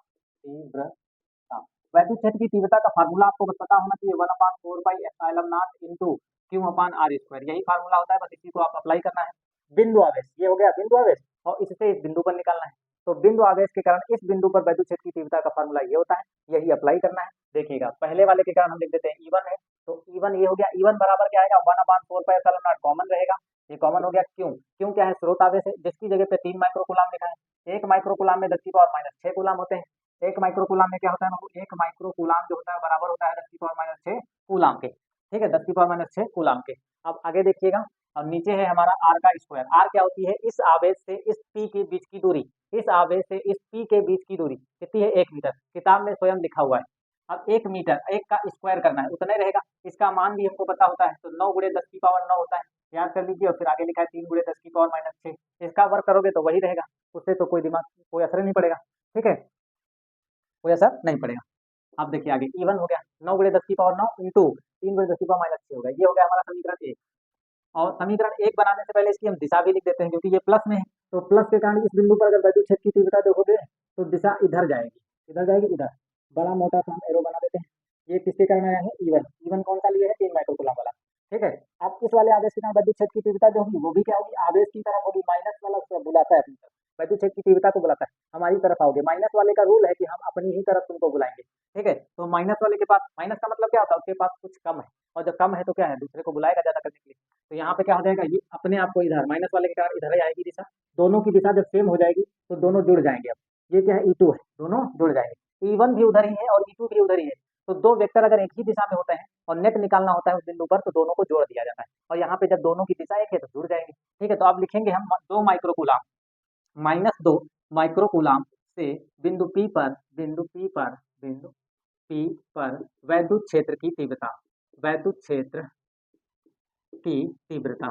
Speaker 1: वैद्युत क्षेत्र की तीव्रता का फार्मूला आपको बस पता होना चाहिए, 1/4 pi epsilon not into Q/r², यही फार्मूला होता है, बस इसी को आप अप्लाई करना है। बिंदु आवेश, ये हो गया बिंदु आवेश, और इससे इस बिंदु पर निकालना है। तो बिंदु आवेश के कारण इस बिंदु पर वैद्युत क्षेत्र की तीव्रता का फार्मूला ये होता है, यही अप्लाई करना है। देखिएगा पहले वाले के कारण हम लिख देते हैं E1 है, तो E1 ये हो गया, E1 बराबर क्या आएगा 1/4 पाई एप्सिलॉन नॉट, कॉमन रहेगा, ये कॉमन हो गया। क्यों क्या है, स्रोत आवेश है, जिसकी जगह पे 3 माइक्रोकूलाम लिखा है। 1 माइक्रोकूलाम में 10⁻⁶ कूलाम होते हैं। 1 माइक्रोकूलाम में क्या होता है, 1 माइक्रोकूलाम जो होता है बराबर होता है 10⁻⁶ कूलाम के, ठीक है, 10⁻⁶ कूलाम के। अब आगे देखिएगा, और नीचे है हमारा r का स्क्वायर। r क्या होती है, इस आवेश से इस P के बीच की दूरी, इस आवेश से इस P के बीच की दूरी कितनी है 1 मीटर, किताब में स्वयं लिखा हुआ है। अब 1 मीटर, 1 का स्क्वायर करना है, उतना ही रहेगा। इसका मान भी हमको पता होता है, तो 9 × 10⁻⁹ होता है, याद कर लीजिए। और फिर आगे लिखा है 3 × 10⁻⁶, इसका वर्क करोगे तो वही रहेगा, उससे तो कोई असर नहीं पड़ेगा, ठीक है, कोई असर नहीं पड़ेगा। अब देखिए आगे E1 हो गया 9 × 10⁻⁹ इंटू 3 × 10⁻⁶ हो गया, ये हो गया हमारा समीकरण 1। और समीकरण 1 बनाने से पहले इसकी हम दिशा भी लिख देते हैं, क्योंकि ये प्लस में है, तो प्लस के कारण इस बिंदु पर अगर वैद्युत क्षेत्र की तीव्रता देखोगे तो दिशा इधर जाएगी, इधर बड़ा मोटा सा हम एरो बना देते हैं। ये किसके कारण आया है, E1 कौन सा लिए है 3 माइक्रोकूलाम वाला, ठीक है। अब इस वाले आवेश के कारण वैद्युत क्षेत्र की तीव्रता जो होगी वो भी क्या होगी, आवेश की तरफ होगी, माइनस वाला बुलाता है अपनी तरफ, वैद्युत क्षेत्र की तीव्रता को बुलाता है, हमारी तरफ आओगे। माइनस वाले का रूल है कि हम अपनी ही तरफ तुमको बुलाएंगे, ठीक है। तो माइनस वाले के पास, माइनस का मतलब क्या होता है, उसके पास कुछ कम है, और जब कम है तो क्या है, दूसरे को बुलाएगा ज्यादा करने के लिए। तो यहाँ पे क्या हो जाएगा, ये अपने आप को इधर, माइनस वाले के कारण इधर ही आएगी दिशा, दोनों की दिशा जब सेम हो जाएगी तो दोनों जुड़ जाएंगे। अब ये क्या है, E2 है, दोनों जुड़ जाएंगे, E1 भी उधर ही है और E2 भी उधर ही है। तो दो वेक्टर अगर एक ही दिशा में होते हैं और नेट निकालना होता है उस बिंदु पर, तो दोनों को जोड़ दिया जाता है, और यहाँ पे जब दोनों की दिशा एक है तो जुड़ जाएंगे, ठीक है। तो अब लिखेंगे हम 2 माइक्रोकूलाम -2 माइक्रोकूलाम से बिंदु P पर वैद्युत क्षेत्र की तीव्रता, वैद्युत क्षेत्र की तीव्रता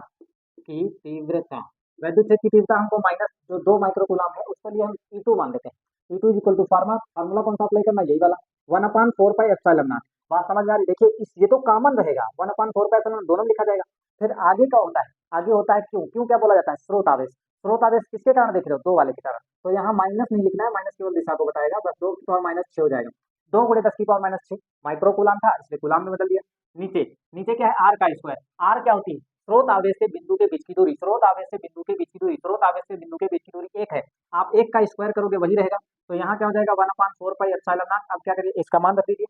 Speaker 1: वैद्युत क्षेत्र की तीव्रता हमको माइनस जो 2 माइक्रोकूलाम है उसके लिए हम E2 मान लेते हैं। E2 इक्वल टू फार्मूला कौन सा अप्लाई करना है, यही वाला 1/4 पाई एप्सिलॉन नॉट। बात समझ में आ रही, देखिए इस ये तो कॉमन रहेगा, 1/4 पाई एप्सिलॉन दोनों लिखा जाएगा। फिर आगे का होता है, आगे होता है क्यों क्या बोला जाता है, स्रोत आवेश। स्रोत आवेश किसके कारण देख रहे हो, 2 वाले के कारण, तो यहाँ माइनस नहीं लिखना है, माइनस केवल दिशा को बताएगा, बस 2⁻⁶ हो जाएगा। 2 × 10⁻⁶ माइक्रोकूलाम था, इसलिए कूलाम में बदल दिया। नीचे क्या है, r का स्क्वायर। r क्या होती है, स्रोत आवेश से बिंदु के बीच की दूरी, स्रोत आवेश से बिंदु के बीच की दूरी, स्रोत आवेश से बिंदु के बीच की दूरी 1 है। आप 1 का स्क्वायर करोगे वही रहेगा, तो यहाँ क्या हो जाएगा 1/4 पाई एप्सिलॉन नॉट। अब क्या करिए, इसका मान रख दीजिए,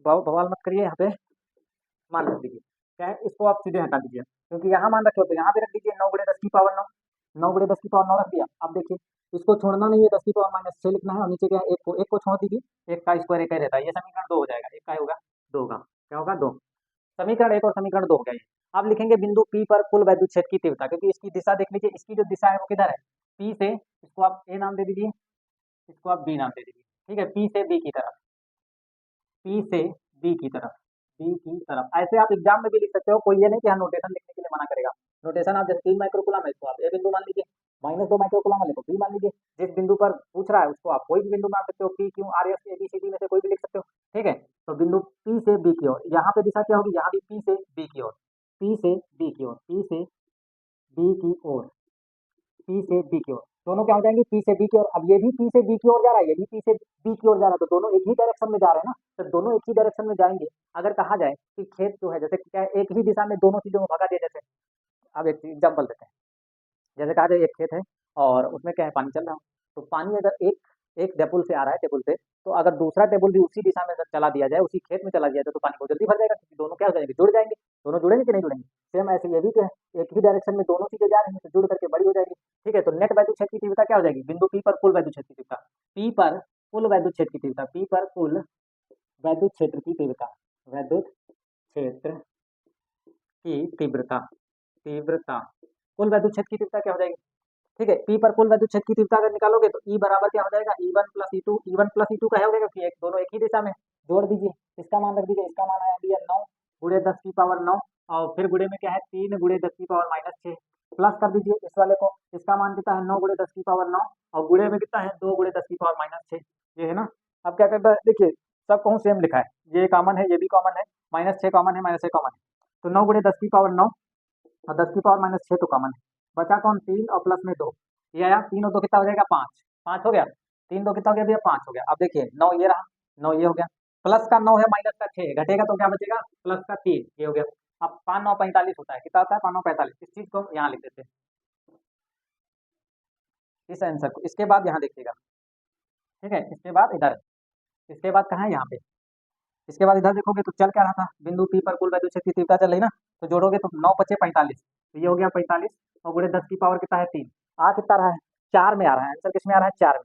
Speaker 1: बवाल मत करिए, यहाँ पे मान रख दीजिए, क्या है, इसको आप सीधे हटा दीजिए, क्योंकि यहाँ मान रखे हो तो यहाँ भी रख दीजिए 9 × 10⁹ 9 × 10⁻⁹ रख दिया। अब देखिए इसको छोड़ना नहीं है, 10⁻⁶ लिखना है, और नीचे क्या है, एक को छोड़ दीजिए, 1 का स्क्वायर 1 ही रहता है, ये समीकरण 2 हो जाएगा, 1 का होगा 2 का क्या होगा 2। समीकरण 1 और समीकरण 2 हो गया ये। अब लिखेंगे बिंदु P पर कुल वैद्युत क्षेत्र की तीव्रता, क्योंकि इसकी दिशा देख लीजिए, इसकी जो दिशा है वो किधर है, P से, इसको आप A नाम दे दीजिए, इसको आप B नाम दे दीजिए, ठीक है, P से B की तरफ, P से B की तरफ, B की तरफ। ऐसे आप एग्जाम में भी लिख सकते हो, कोई ये नहीं कि हाँ नोटेशन लिखने के लिए मना करेगा। नोटेशन आप जैसे 3 माइक्रोकूलम है, इसको आप A बिंदु मान लीजिए, -2 माइक्रोकूलम है तो B मान लीजिए, जिस बिंदु पर पूछ रहा है उसको आप कोई भी बिंदु मान सकते हो, P, Q, R, S, A, B, C, D में से कोई भी लिख सकते हो, ठीक है। तो बिंदु P से B की ओर, यहाँ पे दिशा क्या होगी, यहाँ भी P से B की ओर, P से B की ओर, P से B की ओर, P से B की ओर, दोनों क्या हो जाएंगे, P से B की ओर। अब ये भी P से B की ओर जा रहा है, ये भी P से B की ओर जा रहा है, तो दोनों एक ही डायरेक्शन में जा रहे हैं ना, तो दोनों एक ही डायरेक्शन में जाएंगे। अगर कहा जाए कि खेत जो है, जैसे क्या है, एक ही दिशा में दोनों चीजों को भगा दिया, जैसे अब एक एग्जाम्पल देते हैं, जैसे कहा जाए एक खेत है और उसमें क्या है, पानी चल रहा है, तो पानी अगर एक एक टेबल से आ रहा है, टेबल से, तो अगर दूसरा टेबल भी उसी दिशा में चला दिया जाए, उसी खेत में चला दिया जाए, तो पानी बहुत जल्दी भर जाएगा, क्योंकि दोनों क्या हो जाएंगे, जुड़ जाएंगे। दोनों जुड़ेंगे कि नहीं जुड़ेंगे। सेम ऐसे ये भी क्या है, एक ही डायरेक्शन में दोनों चीजें जा रही हैं, तो जुड़ करके बड़ी हो जाएगी, ठीक है। तो नेट वैद्युत क्षेत्र की तीव्रता क्या हो जाएगी, बिंदु P पर कुल वैद्युत क्षेत्र की तीव्रता, P पर कुल वैद्युत क्षेत्र की तीव्रता, P पर कुल वैद्युत क्षेत्र की तीव्रता, वैद्युत क्षेत्र की तीव्रता, तीव्रता, कुल वैद्युत क्षेत्र की तीव्रता क्या हो जाएगी, ठीक है। P पर कुल वैद्युत क्षेत्र की तीव्रता अगर निकालोगे तो E बराबर क्या हो जाएगा, E1 plus E2, E1 plus E2 का हो जाएगा, क्योंकि एक दोनों एक ही दिशा में, जोड़ दीजिए, इसका मान रख दीजिए, इसका मान आया दिया 9 गुणे 10 की पावर 9, और फिर गुणे में क्या है 3 गुणे 10 की पावर -6, प्लस कर दीजिए इस वाले को, इसका मान कितना है 9 गुणे 10 की पावर 9, और गुणे में कितना है 2 गुणे 10 की पावर -6, ये है ना। अब क्या करता है, देखिए सब कहूँ सेम लिखा है, ये कॉमन है, ये भी कॉमन है, -6 कॉमन है, -6 कॉमन है, तो 9 गुणे 10 की पावर 9 और 10 की पावर -6 तो कॉमन है, बचा कौन 3 और प्लस में 2, ये आया 3 और 2 कितना हो जाएगा 5, 5 हो गया, 3 2 कितना हो गया भैया 5 हो गया। अब देखिए 9 ये रहा, 9 ये हो गया, प्लस का 9 है, माइनस का 6 घटेगा तो क्या बचेगा, प्लस का 3, ये हो गया। अब 5 9 45 होता है, कितना होता है 5 9 45, इस चीज को हम यहाँ लिख देते हैं, इस आंसर को। इसके बाद यहाँ देखिएगा, ठीक है, इसके बाद इधर, इसके बाद कहाँ है यहाँ पे, इसके बाद इधर देखोगे तो चल क्या रहा था, बिंदु P पर कुल वैद्युत क्षेत्र की तीव्रता चल रही ना, तो जोड़ोगे तो 9 5 45, तो ये हो गया 45, और गुणे 10 की पावर कितना है 3, आ कितना रहा है 4 में आ रहा है, आंसर किस में आ रहा है 4 में,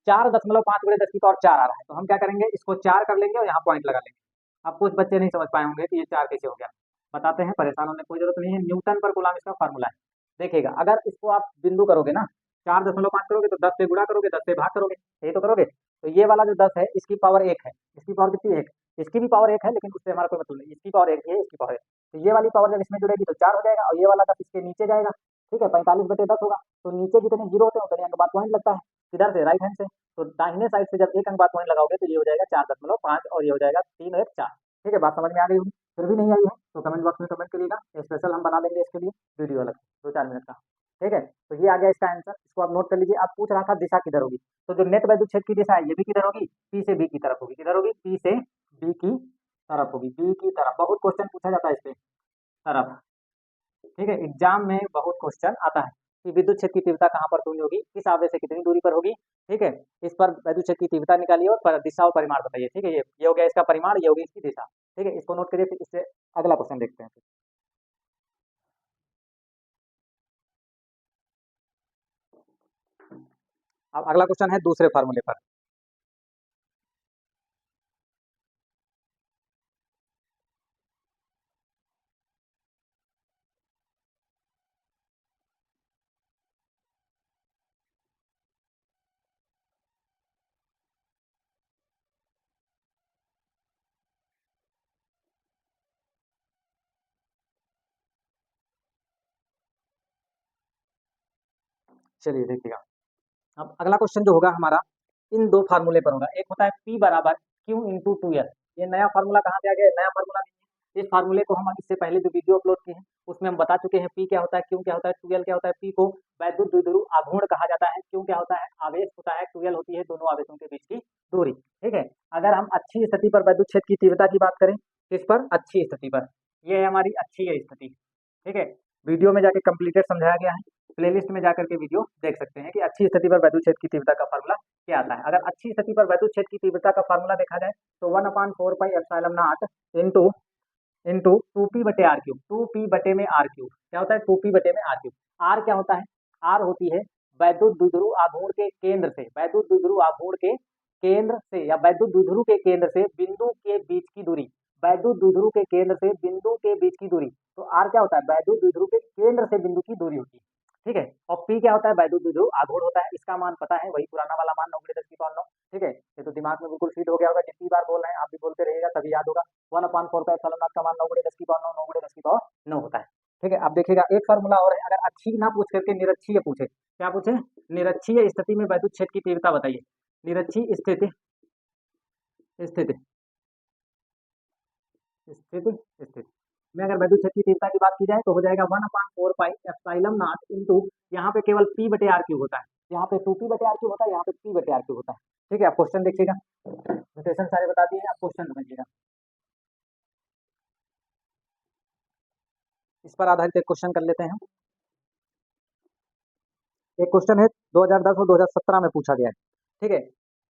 Speaker 1: 4.5 गुणे 10 की पावर 4 आ रहा है, तो हम क्या करेंगे, इसको 4 कर लेंगे और यहाँ पॉइंट लगा लेंगे। अब कुछ बच्चे नहीं समझ पाए होंगे कि ये 4 कैसे हो गया, बताते हैं, परेशान होने की कोई जरूरत नहीं है, न्यूटन पर कूलम्ब इसका फार्मूला है। देखिएगा, अगर इसको आप बिंदु करोगे ना, 4.5 करोगे तो 10 से गुणा करोगे, 10 से भाग करोगे, यही तो करोगे, तो ये वाला जो 10 है इसकी पावर 1 है, इसकी पावर कितनी है 1, इसकी भी पावर 1 है, लेकिन उससे हमारा कोई मतलब नहीं, इसकी पावर 1 है, इसकी पावर 1, तो ये वाली पावर जब इसमें जुड़ेगी तो 4 हो जाएगा, और ये वाला 10 इसके नीचे जाएगा, ठीक है, 45/10 होगा, तो नीचे जितने जीरो होते हैं उतने अंक बाद पॉइंट लगता है, किधर से, राइट हैंड से, तो दाहिने साइड से जब एक अंक बाद पॉइंट लगाओगे तो ये हो जाएगा 4.5 और ये हो जाएगा 3 और 1 4, ठीक है, बात समझ में आ गई होगी। फिर भी नहीं आई है तो कमेंट बॉक्स में कमेंट करिएगा, स्पेशल हम बना देंगे इसके लिए वीडियो अलग 2-4 मिनट का, ठीक है। तो ये आ गया इसका आंसर, इसको आप नोट कर लीजिए। आप पूछ रहा था दिशा किधर होगी, तो जो नेट वैद्युत क्षेत्र की दिशा है ये भी किधर होगी, P से B की तरफ होगी, किधर होगी, P से B की तरफ होगी, B की तरफ, बहुत क्वेश्चन पूछा जाता है इस पे तरफ, ठीक है, एग्जाम में बहुत क्वेश्चन आता है कि विद्युत क्षेत्र की तीव्रता कहाँ पर शून्य होगी, किस आवेश से कितनी दूरी पर होगी, ठीक है, इस पर वैद्युत क्षेत्र की तीव्रता निकालिए और दिशा और परिमाण बताइए, ठीक है, ये हो गया इसका परिमाण, ये होगी इसकी दिशा, ठीक है, इसको नोट करिए, फिर इससे अगला क्वेश्चन देखते हैं। अब अगला क्वेश्चन है दूसरे फार्मूले पर, चलिए देखिएगा। अब अगला क्वेश्चन जो होगा हमारा इन दो फार्मूले पर होगा, एक होता है P बराबर Q इंटू 2L, ये नया फार्मूला कहाँ से आ गया, नया फार्मूला नहीं है, इस फार्मूले को हम इससे पहले जो वीडियो अपलोड किए हैं उसमें हम बता चुके हैं, P क्या होता है, Q क्या होता है, 2L क्या होता है। P को वैद्युत द्विध्रुव आघूर्ण कहा जाता है, Q क्या होता है, आवेश होता है, 2L होती है दोनों आवेशों के बीच की दूरी, ठीक है। अगर हम अच्छी स्थिति पर वैद्युत क्षेत्र की तीव्रता की बात करें, किस पर, अच्छी स्थिति पर, ये है हमारी अच्छी है स्थिति, ठीक है, वीडियो में जाके कंप्लीटेड समझाया गया है, प्लेलिस्ट में जाकर के वीडियो देख सकते हैं कि अच्छी स्थिति पर वैद्युत क्षेत्र की तीव्रता का फार्मूला क्या आता है। अगर अच्छी स्थिति पर वैद्युत क्षेत्र की तीव्रता का फार्मूला देखा जाए तो 1/4πε0 इंटू इंटू 2p/r3, 2p में r3 क्या होता है, 2p में r3, r क्या होता है, r होती है वैद्युत द्विध्रुव आघूर्ण के केंद्र से, वैद्युत द्विध्रुव आघूर्ण के केंद्र से या वैद्युत द्विध्रुव के केंद्र से बिंदु के बीच की दूरी, वैद्युत द्विध्रुव के केंद्र से बिंदु के बीच की दूरी। तो आर क्या होता है, वैद्युत द्विध्रुव के केंद्र से बिंदु की दूरी होती है, ठीक है। और पी क्या होता है, वैद्युत द्विध्रुव आघूर्ण होता है, इसका मान पता है, वही पुराना वाला मान 9×10⁹, ठीक है। ये तो दिमाग में बिल्कुल फिट हो गया होगा, जितनी बार बोल रहे हैं आप भी बोलते रहिएगा तभी याद होगा। 1/4πε0 का मान 9×10⁹ 9×10⁹ होता है, ठीक है। अब देखिएगा एक फार्मूला और है, अगर अच्छी ना पूछ करके निरक्षीय पूछे, क्या पूछे, निरक्षीय स्थिति में वैद्युत क्षेत्र की तीव्रता बताइए। निरक्षीय स्थिति स्थिति स्थिति स्थिति में अगर वैद्युत क्षेत्र की तीव्रता की बात की जाए तो हो जाएगा 1/4πε0 इंटू, यहाँ पे केवल P/R³ होता है, यहाँ पे 2P/R³ होता है, यहाँ पे P/R³ होता है, ठीक है। आप क्वेश्चन देखिएगा, नोटेशन सारे बता दिए, आप क्वेश्चन समझिएगा। इस पर आधारित एक क्वेश्चन कर लेते हैं। एक क्वेश्चन है 2010 और 2017 में पूछा गया है, ठीक है।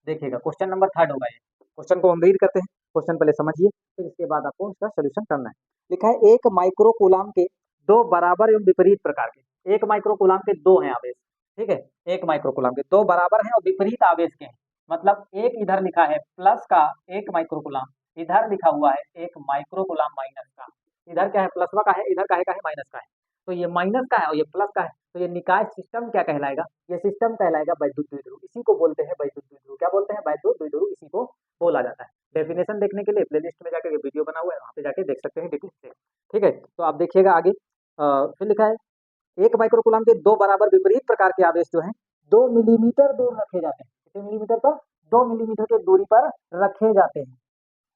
Speaker 1: देखिएगा क्वेश्चन नंबर 3 होगा ये। क्वेश्चन को हम रीड करते हैं, क्वेश्चन पहले समझिए, फिर इसके बाद आपको इसका सोल्यूशन करना है। लिखा है एक माइक्रो कूलाम के दो बराबर एवं विपरीत प्रकार के, एक माइक्रो कूलाम के दो हैं आवेश, ठीक है। एक माइक्रो कूलाम के दो बराबर हैं और विपरीत आवेश के हैं, मतलब एक इधर लिखा है प्लस का 1 माइक्रो कूलाम, इधर लिखा हुआ है 1 माइक्रो कूलाम माइनस का, इधर क्या है प्लसवा का है, इधर का है माइनस का है, तो ये माइनस का है और ये प्लस का है, तो ये निकाय सिस्टम क्या कहलाएगा, ये सिस्टम कहलाएगा वैद्युत द्विध्रुव, इसी को बोलते हैं वैद्युत द्विध्रुव। क्या बोलते हैं, वैद्युत द्विध्रुव, इसी को बोला जाता है। डेफिनेशन देखने के लिए प्लेलिस्ट में जाकर ये वीडियो बना हुआ है, वहाँ पे जाके देख सकते हैं डिटेल से, ठीक है। तो आप देखिएगा आगे, फिर लिखा है एक माइक्रो कूलाम के दो बराबर विपरीत प्रकार के आवेश जो हैं 2 मिलीमीटर दूर रखे जाते हैं, कितने मिलीमीटर पर, 2 मिलीमीटर की दूरी पर रखे जाते हैं।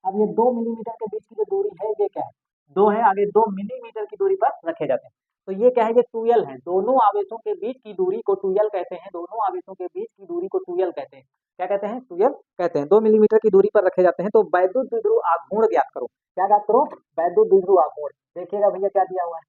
Speaker 1: अब ये 2 मिलीमीटर के बीच की जो दूरी है ये क्या है, 2 है, आगे 2 मिलीमीटर की दूरी पर रखे जाते हैं, तो ये क्या है, ये टूयल है, दोनों आवेशों के बीच की दूरी को टूयल कहते हैं, दोनों आवेशों के बीच की दूरी को टूयल कहते हैं, क्या कहते हैं, टूयल कहते हैं। 2 मिलीमीटर की दूरी पर रखे जाते हैं, तो वैद्युत द्विध्रुव आघूर्ण ज्ञात करो, क्या ज्ञात करो, वैद्युत द्विध्रुव आघूर्ण। देखिएगा भैया क्या दिया हुआ है,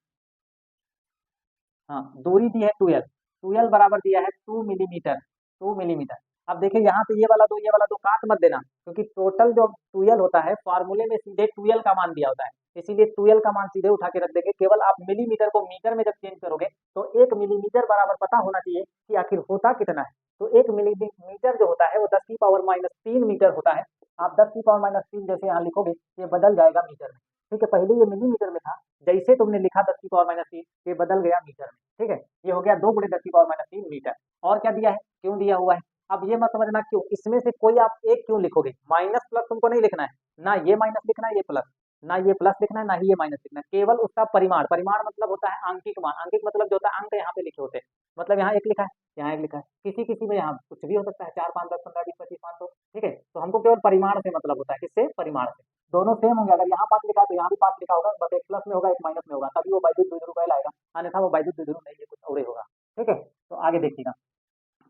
Speaker 1: हाँ दूरी दी है टूयल, टूयल बराबर दिया है 2 मिलीमीटर, 2 मिलीमीटर। अब देखिए यहाँ पे ये वाला दो काट मत देना, क्योंकि टोटल जो टूयल होता है फार्मूले में सीधे टूयल का मान दिया होता है, इसीलिए टूयल का मान सीधे उठा के रख देंगे। केवल आप मिलीमीटर को मीटर में जब चेंज करोगे तो 1 मिलीमीटर बराबर पता होना चाहिए कि आखिर होता कितना है, तो 1 मिलीमीटर जो होता है वो 10⁻³ मीटर होता है। आप 10⁻³ जैसे यहाँ लिखोगे ये बदल जाएगा मीटर में, ठीक है। पहले ये मिलीमीटर में था, जैसे तुमने लिखा 10⁻³ ये बदल गया मीटर में, ठीक है। ये हो गया 2×10⁻³ मीटर। और क्या दिया है, क्यों दिया हुआ है, अब ये मत समझना क्यों, इसमें से कोई आप एक क्यों लिखोगे, माइनस प्लस तुमको नहीं लिखना है, ना ये माइनस लिखना है ये प्लस, ना ये प्लस लिखना है ना ही ये माइनस लिखना है, केवल उसका परिमाण, परिमाण मतलब होता है आंकिक मान, आंकिक मतलब जो होता है अंक यहाँ पे लिखे होते हैं, मतलब यहाँ एक लिखा है यहाँ एक लिखा है, किसी किसी में यहाँ कुछ भी हो सकता है, 4 5 10 15 20 25 500, ठीक है। तो हमको केवल परिमाण से मतलब होता है, किससे, परिमाण से। दोनों सेम होंगे, अगर यहाँ 5 लिखा है तो यहाँ भी 5 लिखा होगा, बस एक प्लस में होगा एक माइनस में होगा, तभी वो वैद्युत द्विध्रुव कहलाएगा, अन्यथा वो वैद्युत द्विध्रुव नहीं है, कुछ और ही होगा, ठीक है। तो आगे देखिएगा,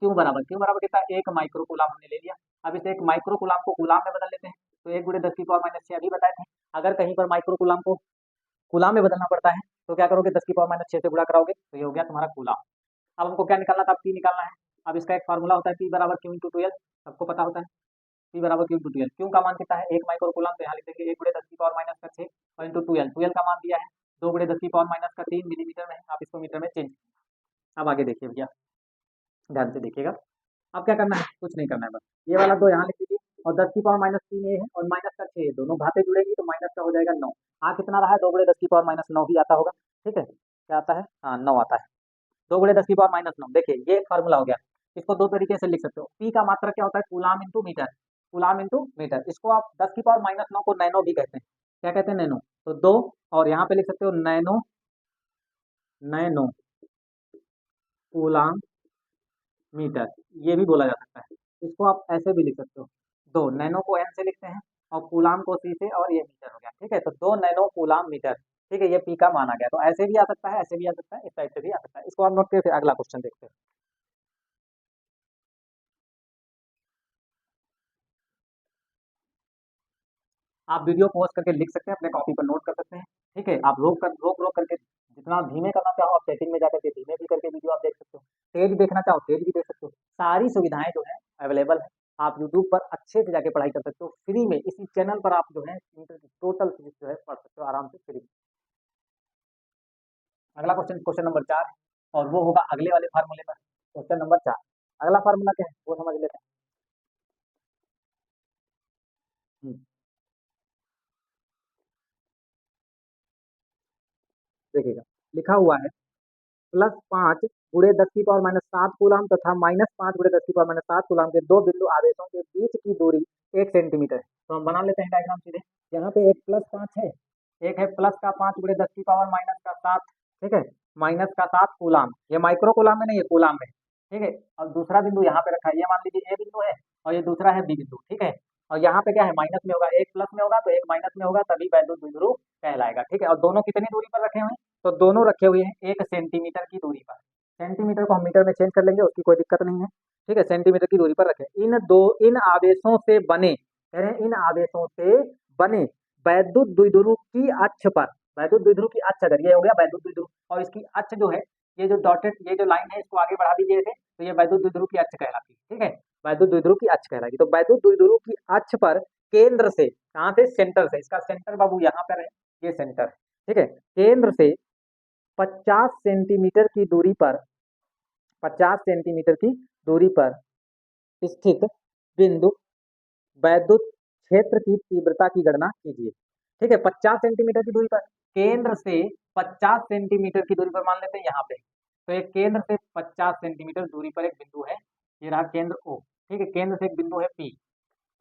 Speaker 1: क्यों बराबर कितना, 1 माइक्रो कूलाम हमने ले लिया। अब इस 1 माइक्रो कूलाम को कूलाम में बदल लेते हैं, तो 1×10⁻⁶ अभी बताए थे। अगर कहीं पर माइक्रो कूलाम को कूलाम में बदलना पड़ता है तो क्या करोगे, 10⁻⁶ से गुणा कराओगे तो ये हो गया तुम्हारा कूलाम। अब हमको क्या निकालना था, पी निकालना है। अब इसका एक फार्मूला होता है पी बराबर क्यू इंटू टूएल्व, सबको पता होता है, पी बराबर क्यू इंटू टूएल्व। क्यू का मान कितना है, 1 माइक्रो कूलाम, तो यहाँ लिख देंगे 1×10⁻⁶ और इंटू टूएल्व, टूएल्व का मान दिया है 2×10⁻³ मिलीमीटर में, आप इसको मीटर में चेंज। अब आगे देखिए भैया, ध्यान से देखिएगा, अब क्या करना है, कुछ नहीं करना है, बस ये वाला दो यहाँ लिख दीजिए और 10⁻³ ये है और माइनस का 6, दोनों घाते जुड़ेगी तो माइनस का हो जाएगा 9। कितना रहा है, 2×10⁻⁹ ही आता होगा, ठीक है, क्या आता है, हाँ 9 आता है, 2×10⁻⁹। देखिए ये एक फार्मूला हो गया, इसको दो तरीके से लिख सकते हो, पी का मात्रक क्या होता है, coulomb into metre, coulomb into metre, इसको आप 10⁻⁹ को नैनो भी कहते हैं, क्या कहते हैं, नैनो, तो 2, और यहाँ पे लिख सकते हो नैनो, नैनो कूलाम मीटर, ये भी बोला जा सकता है, इसको आप ऐसे भी लिख सकते हो, 2 नैनो को एन से लिखते हैं और कूलाम को सी से, और ये मीटर हो गया, ठीक है। तो 2 नैनो कूलाम मीटर, ठीक है, ये पी का मान आ गया, तो ऐसे भी आ सकता है, ऐसे भी आ सकता है, इस टाइप से भी आ सकता है, इसको आप नोट करके अगला क्वेश्चन देखते हैं। आप वीडियो पॉज करके लिख सकते हैं, अपने कॉपी पर नोट कर सकते हैं, ठीक है। आप रोक करके जितना धीमे करना चाहो आप सेटिंग में जाकर के धीमे भी करके वीडियो आप देख सकते हो, तेज देखना चाहो तेज भी देख सकते हो, सारी सुविधाएं जो है अवेलेबल है। आप यूट्यूब पर अच्छे से जाके पढ़ाई कर सकते हो फ्री में, इसी चैनल पर आप जो है टोटल फिजिक्स जो है पढ़ सकते हो आराम से फ्री। अगला क्वेश्चन, क्वेश्चन नंबर 4, और वो होगा अगले वाले फार्मूले पर, क्वेश्चन नंबर 4। अगला फार्मूला क्या है वो समझ लेते हैं। देखिएगा लिखा हुआ है +5 गुणे 10⁻⁷ कूलाम तथा -5 गुणे 10⁻⁷ कूलाम के दो बिंदु आवेशों के बीच की दूरी 1 सेंटीमीटर है। तो हम बना लेते हैं डायग्राम सीधे। यहाँ पे एक +5 है, एक है +5 गुणे 10⁻⁷, ठीक है, -7 कूलाम। ये माइक्रो कूलाम में नहीं है, कूलाम में, ठीक है। और दूसरा बिंदु यहाँ पे रखा है, ये मान लीजिए ए बिंदु है और ये दूसरा है बी बिंदु, ठीक है। और यहाँ पे क्या है, माइनस में होगा, एक प्लस में होगा तो एक माइनस में होगा, तभी वैद्युत द्विध्रुव कहलाएगा, ठीक है। और दोनों कितनी दूरी पर रखे हुए हैं, तो दोनों रखे हुए हैं 1 सेंटीमीटर की दूरी पर। सेंटीमीटर को हम मीटर में चेंज कर लेंगे, उसकी कोई दिक्कत नहीं है, ठीक है। सेंटीमीटर की दूरी पर रखें। इन आवेशों से बने, कह रहे हैं इन आवेशों से बने वैद्युत द्विध्रुव की अक्ष पर, वैद्युत द्विध्रुव की अक्ष, अगर ये हो गया वैद्युत द्विध्रुव, और इसकी अक्ष जो है, ये जो डॉटेड, ये जो लाइन है, इसको आगे बढ़ा दीजिए थे, तो ये वैद्युत द्विध्रुव की अक्ष कहलाती है, ठीक है। वैद्युत द्विध्रुव की अक्ष कहलाएगी। तो वैद्युत द्विध्रुव की अक्ष पर केंद्र से, कहाँ से, सेंटर से, इसका सेंटर बाबू यहाँ पर है, ये सेंटर है, ठीक है। केंद्र से 50 सेंटीमीटर की दूरी पर, 50 सेंटीमीटर की दूरी पर स्थित बिंदु वैद्युत क्षेत्र की तीव्रता की गणना कीजिए, ठीक है। 50 सेंटीमीटर की दूरी पर, केंद्र से 50 सेंटीमीटर की दूरी पर मान लेते हैं यहाँ पे। तो एक केंद्र से 50 सेंटीमीटर दूरी पर एक बिंदु है, ये रहा केंद्र O, ठीक है। केंद्र से एक बिंदु है P,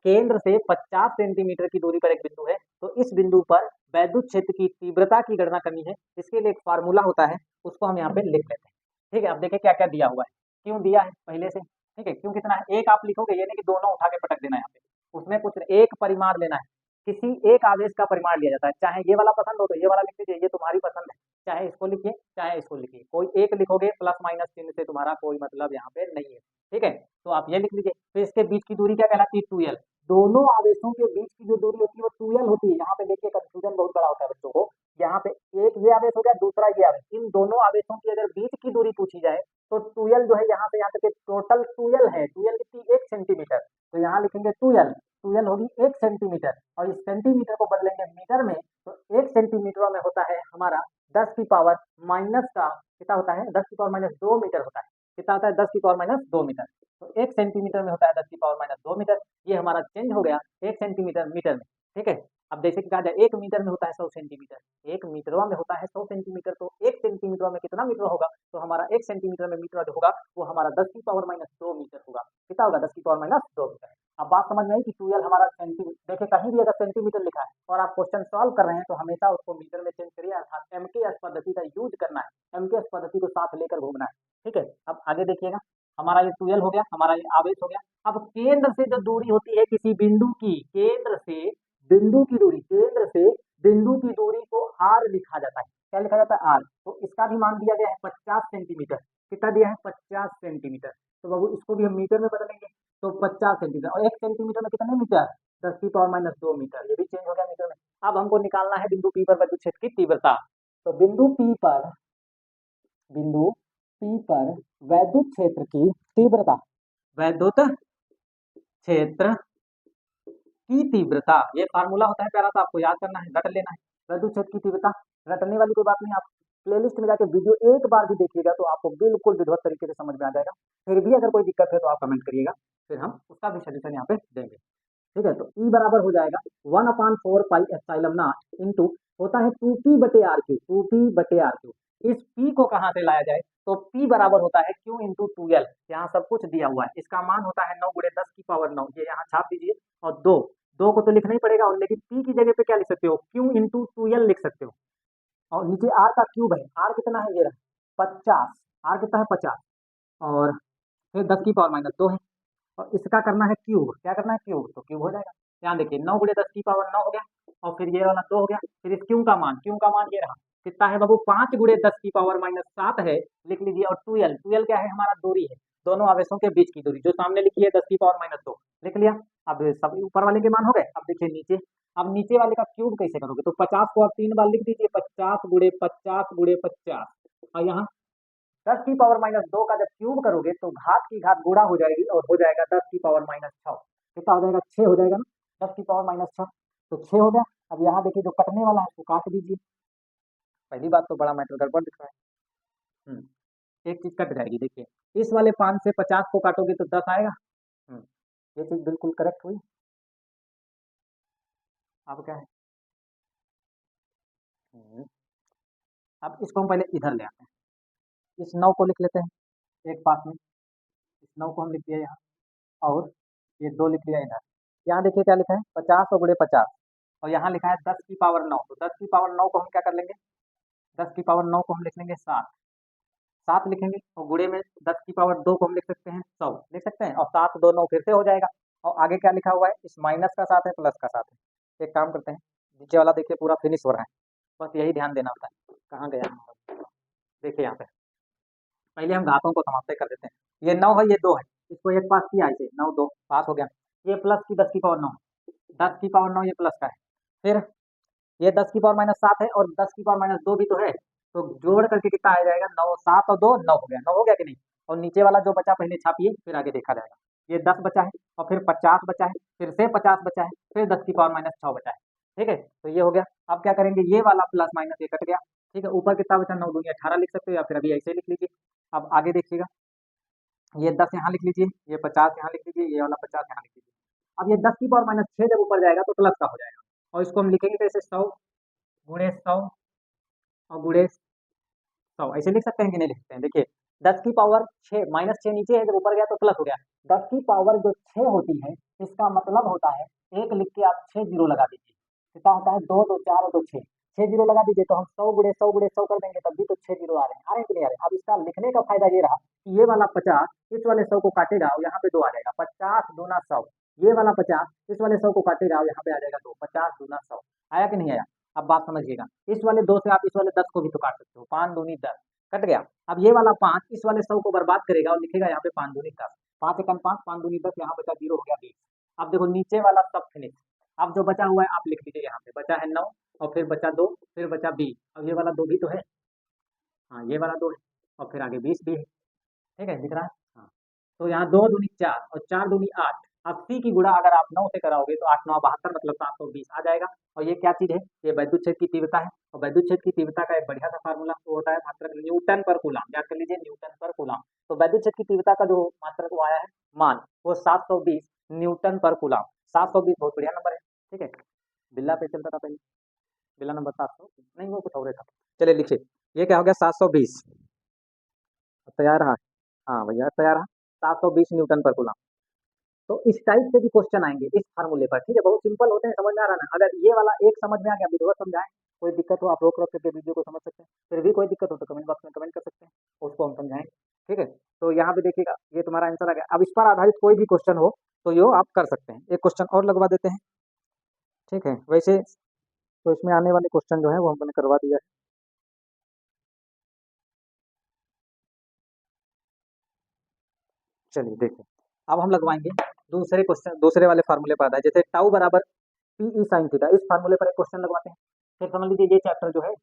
Speaker 1: केंद्र से 50 सेंटीमीटर की दूरी पर एक बिंदु है। तो इस बिंदु पर वैद्युत क्षेत्र की तीव्रता की गणना करनी है। इसके लिए एक फार्मूला होता है, उसको हम यहाँ पे लिख लेते हैं, ठीक है। अब देखिए क्या क्या दिया हुआ है, क्यों दिया है पहले से, ठीक है। क्यों कितना है, एक आप लिखोगे, ये नहीं कि दोनों उठा के पटक देना है यहाँ पे, उसमें कुछ एक परिमाण लेना है। किसी एक आवेश का परिमाण लिया जाता है, चाहे ये वाला पसंद हो तो ये वाला लिख लीजिए, ये तुम्हारी पसंद है, चाहे इसको लिखिए चाहे इसको लिखिए, कोई एक लिखोगे प्लस माइनस चिन्ह से तुम्हारा कोई मतलब यहाँ पे नहीं है, ठीक है। तो आप ये लिख लीजिए। तो इसके बीच की दूरी क्या कहलाती है, 2l। दोनों आवेशों के बीच की जो दूरी होती है वो 2l होती है। यहाँ पे देखिए कंफ्यूजन बहुत बड़ा होता है बच्चों को, यहाँ पे एक ये आवेश हो गया, दूसरा ये आवेश, इन दोनों आवेशों की अगर बीच की दूरी पूछी जाए तो 2l जो है, यहाँ से यहाँ तक टोटल 2l है, 2l कितनी, 1 सेंटीमीटर, तो यहाँ लिखेंगे 2l, 2l होगी 1 सेंटीमीटर, और इस सेंटीमीटर को बदलेंगे मीटर में, तो 1 सेंटीमीटर में होता है हमारा 10 की पावर माइनस का, कितना होता है, 10 की पावर माइनस 2 मीटर होता है, कितना होता है, 10 की पावर माइनस 2 मीटर। तो 1 सेंटीमीटर में होता है 10 की पावर माइनस 2 मीटर, ये हमारा चेंज हो गया 1 सेंटीमीटर मीटर में, ठीक है। अब जैसे कि कहा जाए 1 मीटर में होता है 100 सेंटीमीटर, 1 मीटरवा में होता है 100 सेंटीमीटर, तो 1 सेंटीमीटर में कितना मीटर होगा, तो हमारा 1 सेंटीमीटर में मीटर जो होगा वो हमारा 10 की पावर माइनस 2 मीटर होगा, कितना होगा, 10 की पावर माइनस 2 मीटर। अब बात समझ में आई कि 2l हमारा सेंटीमीटर, देखिए कहीं भी अगर सेंटीमीटर लिखा है और आप क्वेश्चन सॉल्व कर रहे हैं तो हमेशा उसको मीटर में चेंज करिए, अर्थात एमकेएस पद्धति का यूज करना है, एमकेएस पद्धति को साथ लेकर घूमना है, ठीक है। अब आगे देखिएगा, हमारा ये 2l हो गया, हमारा ये आवेश हो गया। अब केंद्र से जो दूरी होती है किसी बिंदु की, केंद्र से बिंदु की दूरी, केंद्र से बिंदु की दूरी को r लिखा जाता है, क्या लिखा जाता है, r। तो इसका भी मान दिया गया है 50 सेंटीमीटर, कितना दिया है, 50 सेंटीमीटर। तो बाबू इसको भी हम मीटर में बदलेंगे, तो 50 सेंटीमीटर, और 1 सेंटीमीटर में कितने मीटर, 10 की पावर माइनस 2 मीटर, ये भी चेंज हो गया मीटर में। अब हमको निकालना है बिंदु P पर वैद्युत क्षेत्र की तीव्रता। तो बिंदु P पर, बिंदु P पर वैद्युत क्षेत्र की तीव्रता, वैद्युत क्षेत्र की तीव्रता, ये फार्मूला होता है प्यारा सा, आपको याद करना है, रट लेना है। वैद्युत क्षेत्र की तीव्रता, रटने वाली कोई बात नहीं, आप प्लेलिस्ट में जाके वीडियो एक बार भी देखिएगा तो आपको बिल्कुल विधिवत तरीके से समझ में आ जाएगा। फिर भी अगर कोई दिक्कत है तो आप कमेंट करिएगा, फिर हम उसका भी सजेशन यहाँ पे देंगे, ठीक है। तो E बराबर हो जाएगा 1/4 पाई एप्सिलॉन नॉट इंटू, होता है 2p/r3, 2p/r3। इस P को कहाँ से लाया जाए, तो P बराबर होता है Q इंटू 2l, यहाँ सब कुछ दिया हुआ है, इसका मान होता है 9 गुणे 10 की पावर 9, ये यहाँ छाप दीजिए, और 2 को तो लिखना ही पड़ेगा, और लेकिन P की जगह पे क्या लिख सकते हो, Q इंटू 2l लिख सकते हो, और नीचे R का क्यूब है, R कितना है, ये रहा 50, R कितना है 50, और फिर 10 की पावर माइनस 2 है, और इसका करना है क्यूब, क्या करना है, क्यूब, तो क्यूब हो जाएगा। यहाँ देखिए 9 गुणे 10 की पावर 9 हो गया, और फिर ये वाला 2 हो गया, फिर इस क्यू का मान, ये रहा कितना है बाबू, 5 गुणे 10 की पावर माइनस 7 है, लिख लीजिए। और 2l क्या है, हमारा दूरी है, दोनों आवेशों के बीच की दूरी, जो सामने लिखी है 10 की पावर माइनस 2, लिख लिया। अब सब ऊपर वाले के मान हो गए, अब देखिए नीचे, अब नीचे वाले का क्यूब कैसे करोगे, तो 50 को आप 3 बार लिख दीजिए, 50 गुणे 50 गुणे 50, और यहाँ 10 की पावर माइनस 2 का जब क्यूब करोगे तो घात की घात गुणा हो जाएगी, और हो जाएगा 10 की पावर माइनस 6, कितना हो जाएगा, 6 हो जाएगा ना, 10 की पावर माइनस 6, तो 6 हो गया। अब यहाँ देखिए जो कटने वाला है उसको काट दीजिए, पहली बात तो बड़ा मैटर गड़बड़ दिख रहा है, एक चीज कट जाएगी, देखिए इस वाले 5 से 50 को काटोगे तो 10 आएगा, ये चीज बिल्कुल करेक्ट हुई। अब क्या है, अब इसको हम पहले इधर ले आते हैं, इस 9 को लिख लेते हैं एक पास में, इस 9 को हम लिख दिया यहाँ, और ये 2 लिख लिया इधर। यहाँ देखिए क्या लिखा है 50 और गुणे 50, और यहाँ लिखा है 10 की पावर 9, तो 10 की पावर 9 को हम क्या कर लेंगे, 10 की पावर 9 को हम लिख लेंगे 7, 7 लिखेंगे, और गुणे में 10 की पावर 2 को हम लिख सकते हैं 100, लिख सकते हैं, और 7 2 9 फिर से हो जाएगा। और आगे क्या लिखा हुआ है, इस माइनस का साथ है प्लस का साथ है। एक काम करते हैं, नीचे वाला देखिए पूरा फिनिश हो रहा है, बस यही ध्यान देना होता है। कहाँ गया हमारा? देखिए यहाँ पे पहले हम घातों को समाप्त कर देते हैं। ये 9 है, ये 2 है, इसको एक पास किया ऐसे, 9 2 पास हो गया। ये प्लस की 10 की पावर 9, 10 की पावर 9 ये प्लस का है। फिर ये 10 की पावर माइनस 7 है, और 10 की पावर माइनस 2 भी तो है, तो जोड़ करके कितना आ जाएगा, 9 7 और 2 9 हो गया, 9 हो गया कि नहीं। और नीचे वाला जो बचा पहले छापिए, फिर आगे देखा जाएगा। ये 10 बचा है, और फिर 50 बचा है, फिर से 50 बचा है, फिर 10 की पावर माइनस 6 बचा है। ठीक है, तो ये हो गया। अब क्या करेंगे, ये वाला प्लस माइनस ये कट गया। ठीक है, ऊपर कितना बचा, 9 दूनी 18 लिख सकते हो, या फिर अभी ऐसे लिख लीजिए। अब आगे देखिएगा, ये 10 यहाँ लिख लीजिए, ये 50 यहाँ लिख लीजिए, ये वाला 50 यहाँ लिख लीजिए। अब ये 10 की पावर माइनस 6 जब ऊपर जाएगा तो प्लस का हो जाएगा, और इसको हम लिखेंगे कैसे, 100 गुणे 100 और गुणे 100, ऐसे लिख सकते हैं कि नहीं लिख सकते हैं। देखिए 10 की पावर 6 माइनस 6 नीचे है, जब ऊपर गया तो प्लस हो गया। 10 की पावर जो 6 होती है, इसका मतलब होता है, एक लिख के आप 6 जीरो लगा दीजिए, कितना होता है 2 2 4 और 2 6, 6 जीरो लगा दीजिए, तो हम 100 गुणे 100 गुणे 100 कर देंगे, तब भी तो 6 जीरो आ रहे हैं कि नहीं आ रहे हैं। अब इसका लिखने का फायदा ये रहा कि ये वाला 50 इस वाले 100 को काटेगा, और यहाँ पे 2 आ जाएगा, 50 दूना 100। ये वाला 50 इस वाले 100 को काटेगा, और यहाँ पे आ जाएगा 2, 50 दूना 100। आया कि नहीं आया? अब बात समझिएगा, इस वाले 2 से आप इस वाले 10 को भी तो काट सकते हो, 5 दूनी 10 कट गया। अब ये वाला 5 इस वाले 100 को बर्बाद करेगा, और लिखेगा यहाँ पे 5 दूनी 10, 5 एकम 5 5 दूनी 10, यहाँ बचा 0 हो गया 20। अब देखो नीचे वाला सब फिनिश। अब जो बचा हुआ है आप लिख लीजिए, यहाँ पे बचा है 9, और फिर बचा 2, फिर बचा 20। अब ये वाला 2 भी तो है, हाँ ये वाला 2 है, और फिर आगे 20 भी है। ठीक है, दिख रहा है? हाँ, तो यहाँ 2 दूनी 4 और 4 दूनी 8। अब सी की गुणा अगर आप 9 से कराओगे तो 8 9 72, मतलब 720 आ जाएगा। और ये क्या चीज है, ये वैद्युत क्षेत्र की तीव्रता है, और वैद्युत क्षेत्र की तीव्रता का एक बढ़िया सा फार्मूला वो होता है मात्रक न्यूटन पर कूलम, याद कर लीजिए न्यूटन पर कूलम। तो वैद्युत क्षेत्र की तीव्रता का जो मात्रक वो आया है मान, वो 720 न्यूटन पर कूलम। 720 बहुत बढ़िया नंबर है। ठीक है, बिल्ला पे चलता था पहले, बिल्ला नंबर 700 नहीं, वो कुछ और था। चलिए लिखिए, ये क्या हो गया 720, तैयार रहा, हाँ भैया तैयार रहा, 720 न्यूटन पर कूलम। तो इस टाइप से भी क्वेश्चन आएंगे इस फार्मूले पर। ठीक है, बहुत सिंपल होते हैं, समझ में आ रहा है ना। अगर ये वाला एक समझ में आ गया, विधिवत समझाएं, कोई दिक्कत हो आप रोक रोक करके वीडियो को समझ सकते हैं, फिर भी कोई दिक्कत हो तो कमेंट बॉक्स में कमेंट कर सकते हैं, उसको हम समझाएंगे। ठीक है, तो यहाँ पे देखिएगा ये तुम्हारा आंसर आ गया। अब इस पर आधारित कोई भी क्वेश्चन हो तो यो आप कर सकते हैं। एक क्वेश्चन और लगवा देते हैं। ठीक है, वैसे तो इसमें आने वाले क्वेश्चन जो है वो हमने करवा दिया है। चलिए देखिए, अब हम लगवाएंगे दूसरे क्वेश्चन, दूसरे वाले फार्मूले पर आधारित, जैसे टाउ बराबर पी ई साइन थीटा, इस फार्मूले पर एक क्वेश्चन लगवाते हैं। फिर समझ लीजिए ये चैप्टर जो है,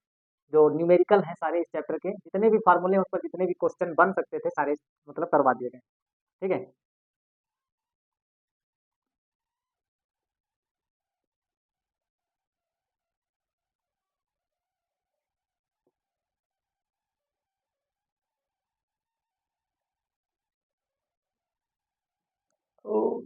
Speaker 1: जो न्यूमेरिकल है, सारे इस चैप्टर के जितने भी फार्मूले हैं उस पर जितने भी क्वेश्चन बन सकते थे सारे मतलब करवा दिए गए। ठीक है, तो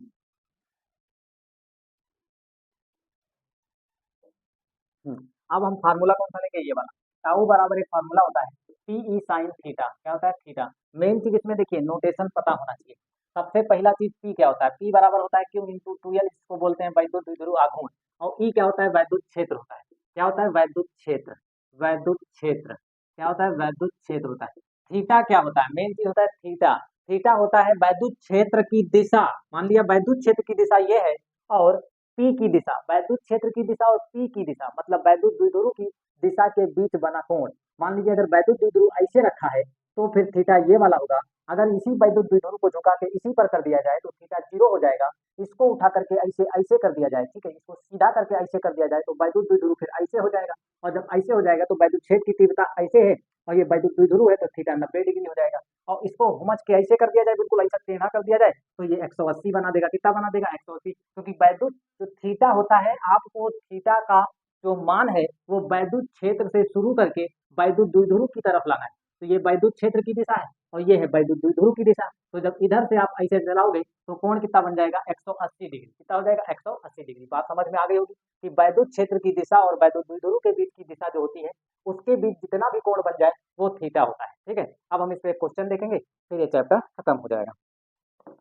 Speaker 1: अब हम फार्मूला कौन सा लेंगे, ये वाला। टाउ बराबर एक फार्मूला होता है पी ई साइन थीटा, क्या होता है थीटा। मेन चीज इसमें देखिए नोटेशन पता होना चाहिए। सबसे पहला चीज पी क्या होता है, पी बराबर होता है क्यू इंटू टू एल, इसको बोलते हैं वैद्युत द्विध्रुव आघूर्ण। और ई क्या होता है, वैद्युत क्षेत्र होता है। क्या होता है, वैद्युत क्षेत्र, वैद्युत क्षेत्र क्या होता है, वैद्युत क्षेत्र होता है। थीटा क्या होता है, मेन चीज होता है थीटा। थीटा होता है वैद्युत क्षेत्र की दिशा। मान लिया वैद्युत क्षेत्र की दिशा ये है, और पी की दिशा, वैद्युत क्षेत्र की दिशा और पी की दिशा मतलब वैद्युत द्विध्रुव की दिशा के बीच बना कोण। मान लीजिए अगर वैद्युत द्विध्रुव ऐसे रखा है तो फिर थीटा ये वाला होगा। अगर इसी वैद्युत द्विध्रुव को झुका के इसी पर कर दिया जाए तो थीटा 0 हो जाएगा। इसको उठा करके ऐसे ऐसे कर दिया जाए, ठीक है, इसको सीधा करके ऐसे कर दिया जाए तो वैद्युत द्विध्रुव फिर ऐसे हो जाएगा। और जब ऐसे हो जाएगा तो वैद्युत क्षेत्र की तीव्रता ऐसे है, और ये वैद्युत द्विध्रुव है तो थीटा 90 डिग्री हो जाएगा। और इसको घुमच के ऐसे कर दिया जाए, बिल्कुल ऐसा टेढ़ा कर दिया जाए तो ये 180 बना देगा। कितना बना देगा, 180। क्योंकि वैद्युत जो थीटा होता है, आपको थीटा का जो मान है वो वैद्युत क्षेत्र से शुरू करके वैद्युत द्विध्रुव की तरफ लाना है। तो ये वैद्युत क्षेत्र की दिशा है, और ये है वैद्युत द्विध्रुव की दिशा। तो जब इधर से आप ऐसे चलाओगे तो कोण कितना बन जाएगा, 180 डिग्री। कितना हो जाएगा, 180 डिग्री। बात समझ में आ गई होगी। कि वैद्युत क्षेत्र की दिशा और वैद्युत द्विध्रुव के बीच की दिशा जो होती है उसके बीच जितना भी कोण बन जाए वो थीटा होता है। ठीक है, अब हम इस पे एक क्वेश्चन देखेंगे, फिर ये चैप्टर खत्म हो जाएगा।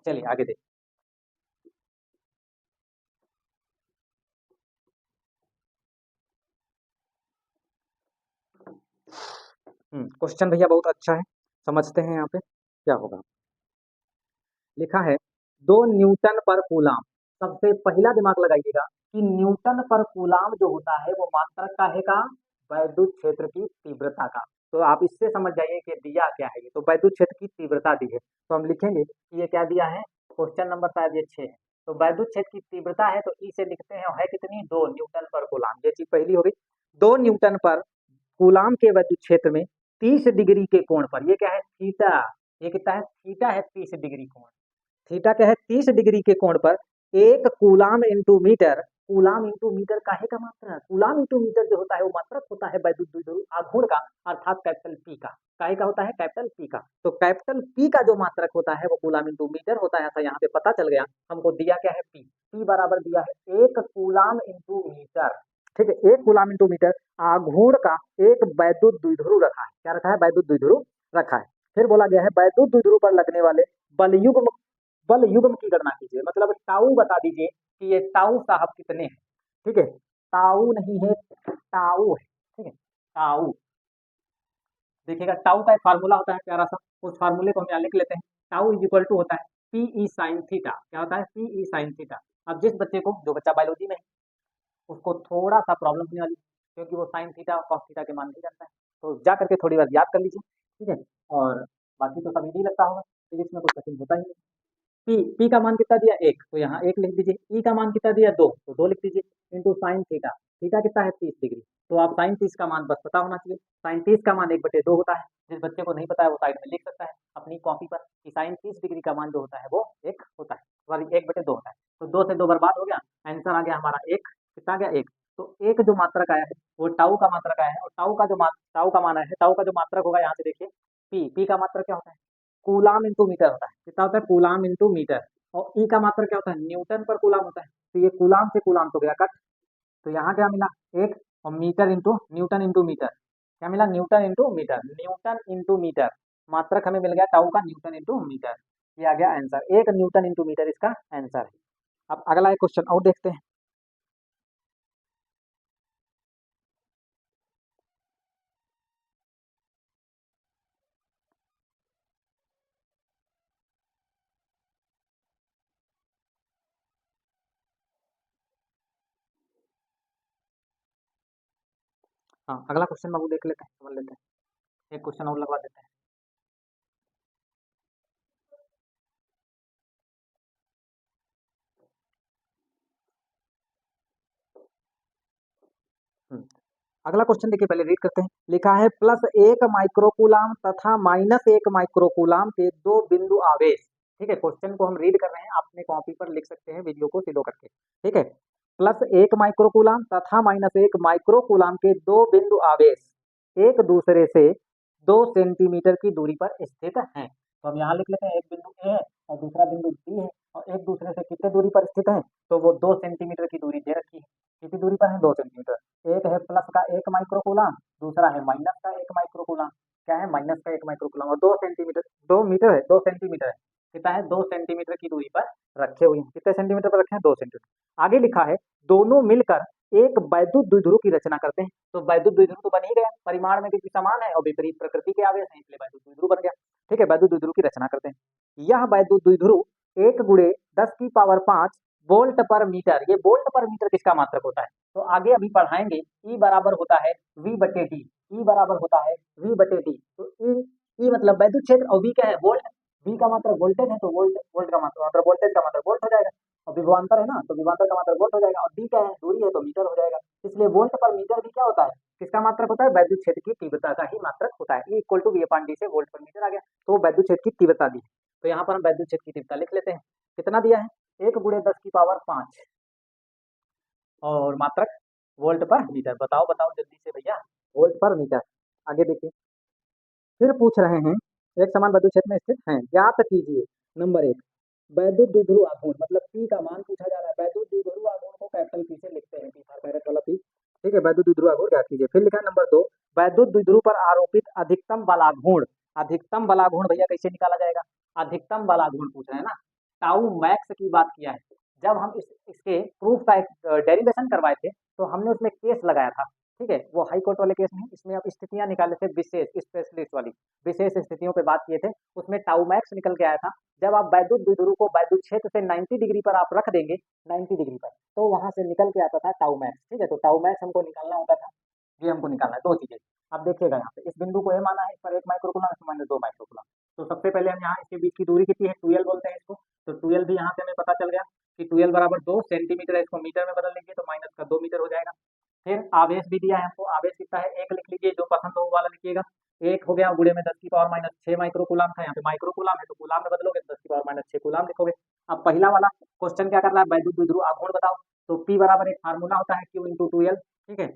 Speaker 1: चलिए आगे देखिए। क्वेश्चन भैया बहुत अच्छा है, समझते हैं यहाँ पे क्या होगा। लिखा है 2 न्यूटन पर कूलाम। सबसे पहला दिमाग लगाइएगा कि न्यूटन पर कूलाम जो होता है वो मात्रक काहे का, वैद्युत क्षेत्र की तीव्रता का। तो आप इससे समझ जाइए कि दिया क्या है, ये तो वैद्युत क्षेत्र की तीव्रता दी है, तो हम लिखेंगे कि ये क्या दिया है, क्वेश्चन नंबर शायद ये 6 है। तो वैद्युत क्षेत्र की तीव्रता है तो ई से लिखते हैं, है कितनी, 2 न्यूटन पर कूलाम। ये चीज पहली हो गई। 2 न्यूटन पर कूलाम के वैद्युत क्षेत्र में 30 डिग्री के कोण पर, ये क्या है, थीटा, ये कितना है, थीटा है 30 डिग्री कोण। थीटा क्या है, 30 डिग्री के कोण पर 1 coulomb into metre, coulomb into metre काहे का मात्रक, कूलाम इंटू मीटर जो होता है वो मात्रक होता है वैद्युत द्विध्रुव आघूर्ण का, अर्थात कैपिटल पी का। काहे का होता है, कैपिटल पी का। तो कैपिटल पी का जो मात्रक होता है वो कूलाम इंटू मीटर होता है, ऐसा यहाँ पे पता चल गया। हमको दिया क्या है, पी, पी बराबर दिया है 1 कूलाम इंटू मीटर। ठीक है, 1 कूलाम इंटू मीटर आघूर्ण का एक वैद्युत द्विध्रुव रखा है। क्या रखा है, वैद्युत द्विध्रुव रखा है। फिर बोला गया है वैद्युत द्विध्रुव पर लगने वाले बल युग्म की गणना कीजिए, मतलब टाउ बता दीजिए कि ये टाउ साहब कितने हैं। ठीक है, टाउ नहीं है, टाउ है। ठीक है, टाउ, देखिएगा टाउ का एक फार्मूला होता है प्यारा सा, उस फार्मूले को हम यहाँ लिख लेते हैं। टाउ इज इक्वल टू होता है पी ई साइन थीटा। क्या होता है, पी ई साइन थीटा। अब जिस बच्चे को, जो बच्चा बायोलॉजी में है उसको थोड़ा सा प्रॉब्लम होने वाली, क्योंकि वो साइन थीटा और कॉस थीटा के मान नहीं जानता है, तो जा करके थोड़ी बार याद कर लीजिए। ठीक है, और बाकी तो सब इजी लगता होगा, फिजिक्स में कुछ कठिन होता ही नहीं। पी का मान कितना दिया, 1, तो यहाँ 1 लिख दीजिए। ई का मान कितना दिया, 2, तो 2 लिख दीजिए। इंटू साइन थीटा, थीटा कितना है, 30 डिग्री। तो आप साइन 30 का मान बस पता होना चाहिए। साइन 30 का मान 1/2 होता है। जिस बच्चे को नहीं पता है वो साइड में लिख सकता है अपनी कॉपी पर कि साइन 30 डिग्री का मान जो होता है वो 1 होता है, सॉरी 1/2 होता है। तो 2 से 2 बर्बाद हो गया, आंसर आ गया हमारा 1। कितना आ गया, 1। तो एक जो मात्रक आया है वो टाउ का मात्रक आया है, और टाउ का मान आया है, टाउ का जो मात्रक होगा यहाँ से देखिए, पी का मात्रक क्या होता है, कूलाम इंटू मीटर होता है। कितना होता है, कूलाम इंटू मीटर। और ई का मात्रक क्या होता है, न्यूटन पर कूलाम होता है। तो ये कूलाम से कूलाम तो गया कट, तो यहाँ क्या मिला, 1, और metre into newton into metre, क्या मिला, newton into metre, newton into metre. मात्रक हमें मिल गया टाउ का, न्यूटन इंटू मीटर। ये आ गया आंसर, 1 न्यूटन इंटू मीटर इसका आंसर है। अब अगला एक क्वेश्चन और देखते हैं। हाँ, अगला क्वेश्चन बाबू देख लेते हैं, समझ लेते हैं, एक क्वेश्चन और लगवा देते हैं। हम्म, अगला क्वेश्चन देखिए, पहले रीड करते हैं। लिखा है +1 माइक्रोकूलाम तथा -1 माइक्रोकूलाम के 2 बिंदु आवेश। ठीक है, क्वेश्चन को हम रीड कर रहे हैं, अपने कॉपी पर लिख सकते हैं वीडियो को स्लो करके। ठीक है, +1 माइक्रोकूलाम तथा -1 माइक्रोकूलाम के 2 बिंदु आवेश एक दूसरे से 2 सेंटीमीटर की दूरी पर स्थित हैं। तो हम यहाँ लिख लेते हैं, एक बिंदु ए है और दूसरा बिंदु बी है, और एक दूसरे से कितने दूरी पर स्थित है, तो वो 2 सेंटीमीटर की दूरी दे रखी है। कितनी दूरी पर है, 2 सेंटीमीटर। एक है प्लस का 1 माइक्रोकूलाम, दूसरा है माइनस का 1 माइक्रोकूलाम। क्या है, माइनस का 1 माइक्रोकूलाम, और 2 सेंटीमीटर, 2 मीटर है, 2 सेंटीमीटर है। कितना है, 2 सेंटीमीटर की दूरी पर रखे हुए हैं। कितने सेंटीमीटर पर रखे हैं, 2 सेंटीमीटर। आगे लिखा है दोनों मिलकर एक वैद्युत द्विध्रुव की रचना करते हैं। तो वैद्युत द्विध्रुव तो बन ही गया, परिमाण में भी समान है और विपरीत प्रकृति के आवेश हैं, इसलिए वैद्युत द्विध्रुव बन गया। ठीक है, वैद्युत द्विध्रुव की रचना करते हैं। यह वैद्युत द्विध्रुव 1 गुणे 10 की पावर 5 वोल्ट पर मीटर, ये वोल्ट पर मीटर किसका मात्रक होता है, तो आगे अभी पढ़ाएंगे। ई बराबर होता है V/T, ई बराबर होता है V/T। तो ई मतलब वैद्युत क्षेत्र, और V क्या है, वोल्ट। V का मात्रक वोल्टेज है, तो वोल्ट का मात्रक, मतलब वोल्टेज का मात्रक वोल्ट हो जाएगा, और विभवांतर है ना, तो विभवांतर का मात्रक वोल्ट हो जाएगा, और डी क्या है, दूरी है, तो मीटर हो जाएगा। इसलिए वोल्ट पर मीटर भी क्या होता है, किसका मात्रक होता है, वैद्युत क्षेत्र की तीव्रता का ही मात्रक होता है। E इक्वल टू V/D से वोल्ट पर मीटर आ गया, तो वैद्युत क्षेत्र की तीव्रता दी है। तो यहाँ पर हम वैद्युत क्षेत्र की तीव्रता लिख लेते हैं। कितना दिया है, 1 गुणे 10 की पावर 5, और मात्रक वोल्ट पर मीटर। बताओ बताओ जल्दी से भैया, वोल्ट पर मीटर। आगे देखिए, फिर पूछ रहे हैं, एक समान वैद्युत क्षेत्र में स्थित हैं, ज्ञात कीजिए। नंबर 1, वैद्युत द्विध्रुव आघूर्ण, मतलब पी का मान पूछा जा रहा है। वैद्युत द्विध्रुव आघूर्ण को को कैपिटल पी से लिखते हैं, पी था पैरेट वाला पी। ठीक है, वैद्युत द्विध्रुव आघूर्ण ज्ञात कीजिए। फिर लिखा है नंबर 2, वैद्युत द्विध्रुव पर आरोपित अधिकतम बलाघूर्ण। अधिकतम बलाघूर्ण भैया कैसे निकाला जाएगा? अधिकतम बलाघूर्ण पूछ रहे हैं ना, टाउ मैक्स की बात किया है। जब हम इसके प्रूफ का एक डेरिवेशन करवाए थे तो हमने उसमें केस लगाया था। ठीक है, वो हाई कोर्ट वाले केस नहीं, इसमें अब स्थितियां निकाले थे विशेष स्पेशलिस्ट वाली, विशेष स्थितियों पे बात किए थे, उसमें टाउ मैक्स निकल के आया था। जब आप वैद्युत द्विध्रुव को वैद्युत क्षेत्र से 90 डिग्री पर आप रख देंगे, 90 डिग्री पर, तो वहां से निकल के आता था टाउ मैक्स। ठीक है, तो टाउ मैक्स हमको निकालना होता था, ये हमको निकालना है। दो चीजें अब देखिएगा, यहाँ पे इस बिंदु को ए माना है, इस पर 1 माइक्रोकूलम, इस माइनस 2 माइक्रोकूलम। तो सबसे पहले हम यहाँ इसके बीच की दूरी कितनी है, 12 बोलते हैं इसको, तो 12 भी यहाँ से हमें पता चल गया कि 12 बराबर 2 सेंटीमीटर है, इसको मीटर में बदल लीजिए तो माइनस का 2 मीटर हो जाएगा। फिर आवेश भी दिया है हमको, आवेश कितना है 1 लिख लीजिए, जो पसंद हो वो वाला लिखिएगा। 1 हो गया, गुणे में 10 की पावर माइनस 6 माइक्रोकूलम था, यहाँ पे माइक्रोकूलम है तो कूलम में बदलोगे तो 10 की पावर माइनस 6 कूलम लिखोगे। अब पहला वाला क्वेश्चन क्या कर रहा है, वैद्युत द्विध्रुव आघूर्ण बताओ, तो P बराबर एक फार्मूला होता है Q इंटू 2L। ठीक है,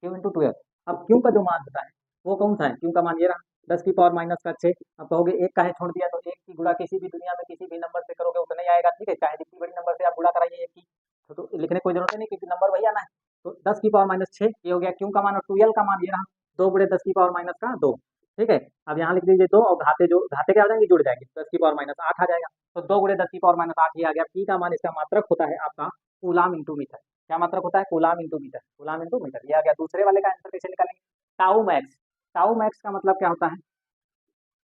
Speaker 1: Q इंटू 2L। अब Q का जो मान होता है वो कौन सा है, Q का मान ये रहा, 10 की पावर माइनस का 6। अब कहोगे एक का है छोड़ दिया, तो एक की गुणा किसी भी दुनिया में किसी भी नंबर से करोगे उतना ही आएगा। ठीक है, चाहे जितनी बड़ी नंबर से आप गुणा कराइए एक की, तो लिखने की कोई जरूरत नहीं क्योंकि नंबर वही आना है। तो 10 की पावर माइनस 6 ये हो गया Q का मान, और 2L का मान ये रहा 2 गुणे 10 की पावर माइनस का 2। ठीक है, अब यहाँ लिख दीजिए 2, और घाते क्या हो जाएंगे, जुड़ जाएंगे, 10 की पावर माइनस 8 आ जाएगा। तो 2 गुणे 10 की पावर माइनस 8 ही आ गया। P का मान इसका मात्रक होता है आपका कूलाम इंटू मीटर। क्या मात्रक होता है, coulomb into metre, coulomb into metre, ये आ गया। दूसरे वाले का आंसर कैसे निकालेंगे, टाउ मैक्स। टाउ मैक्स का मतलब क्या होता है,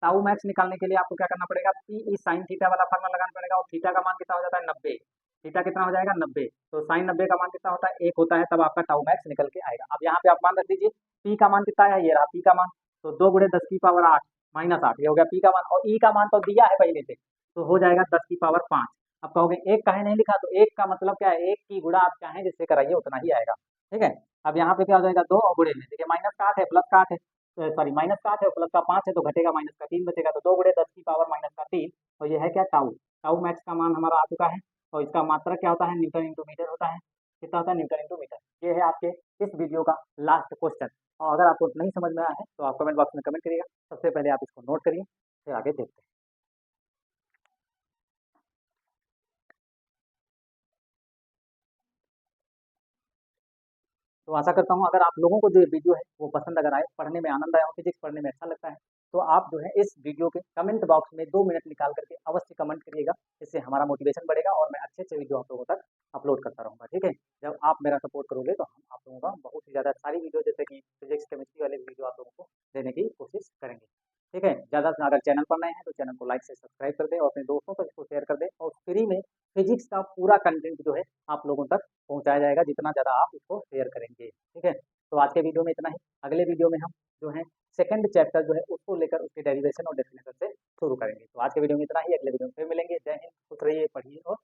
Speaker 1: टाउ मैक्स निकालने के लिए आपको क्या करना पड़ेगा, पी ई साइन थीटा वाला फॉर्मूला लगाना पड़ेगा, और थीटा का मान कितना हो जाता है 90। थीटा कितना हो जाएगा 90, तो साइन 90 का मान कितना होता है 1 होता है, तब आपका टाउ मैक्स निकल के आएगा। अब यहाँ पे आप मान रख दीजिए पी का मान कितना है, ये रहा पी का मान, तो 2 गुणे 10 की पावर 8 माइनस 8, ये हो गया पी का मान, और ई का मान तो दिया है पहले से, तो हो जाएगा 10 की पावर 5। अब कहोगे एक काहे नहीं लिखा, तो एक का मतलब क्या है, एक की गुणा आप चाहें जिससे कराइए उतना ही आएगा। ठीक है, अब यहाँ पे क्या हो जाएगा 2 और गुणे में, देखिए माइनस का 8 है, प्लस का 8 है, सॉरी माइनस का 8 है, प्लस का 5 है, तो घटेगा माइनस का 3 बचेगा, तो 2 गुणे 10 की पावर माइनस का 3, और ये है क्या टाउ। टाउ मैक्स का मान हमारा आ चुका है, और इसका मात्रक क्या होता है, न्यूटन इंटू मीटर होता है। कितना होता है, न्यूटन इंटू मीटर। ये है आपके इस वीडियो का लास्ट क्वेश्चन, और अगर आपको नहीं समझ में आया है तो आप कमेंट बॉक्स में कमेंट करिएगा। सबसे पहले आप इसको नोट करिए, फिर आगे देखते हैं। तो आशा करता हूँ अगर आप लोगों को जो ये वीडियो है वो पसंद अगर आए, पढ़ने में आनंद आया हो, फिजिक्स पढ़ने में अच्छा लगता है, तो आप जो है इस वीडियो के कमेंट बॉक्स में 2 मिनट निकाल करके अवश्य कमेंट करिएगा। इससे हमारा मोटिवेशन बढ़ेगा और मैं अच्छे अच्छे वीडियो आप लोगों तक अपलोड करता रहूँगा। ठीक है, जब आप मेरा सपोर्ट करोगे तो हम आप लोगों का बहुत ही ज़्यादा सारी वीडियो जैसे कि फिजिक्स केमिस्ट्री वाले वीडियो आप लोगों को देने की कोशिश करेंगे। ठीक है, ज़्यादा से अगर चैनल पर नए हैं तो चैनल को लाइक से सब्सक्राइब कर दें, और अपने दोस्तों तक इसको शेयर कर दें, और फ्री में फिजिक्स का पूरा कंटेंट जो है आप लोगों तक पहुंचाया जाएगा जितना ज़्यादा आप इसको शेयर करेंगे। ठीक है, तो आज के वीडियो में इतना ही। अगले वीडियो में हम जो है सेकंड चैप्टर जो है उसको लेकर उसके डेरिवेशन और डेफिनेशन से शुरू करेंगे। तो आज के वीडियो में इतना ही, अगले वीडियो में फिर मिलेंगे। जय हिंद, खुश रहिए, पढ़िए और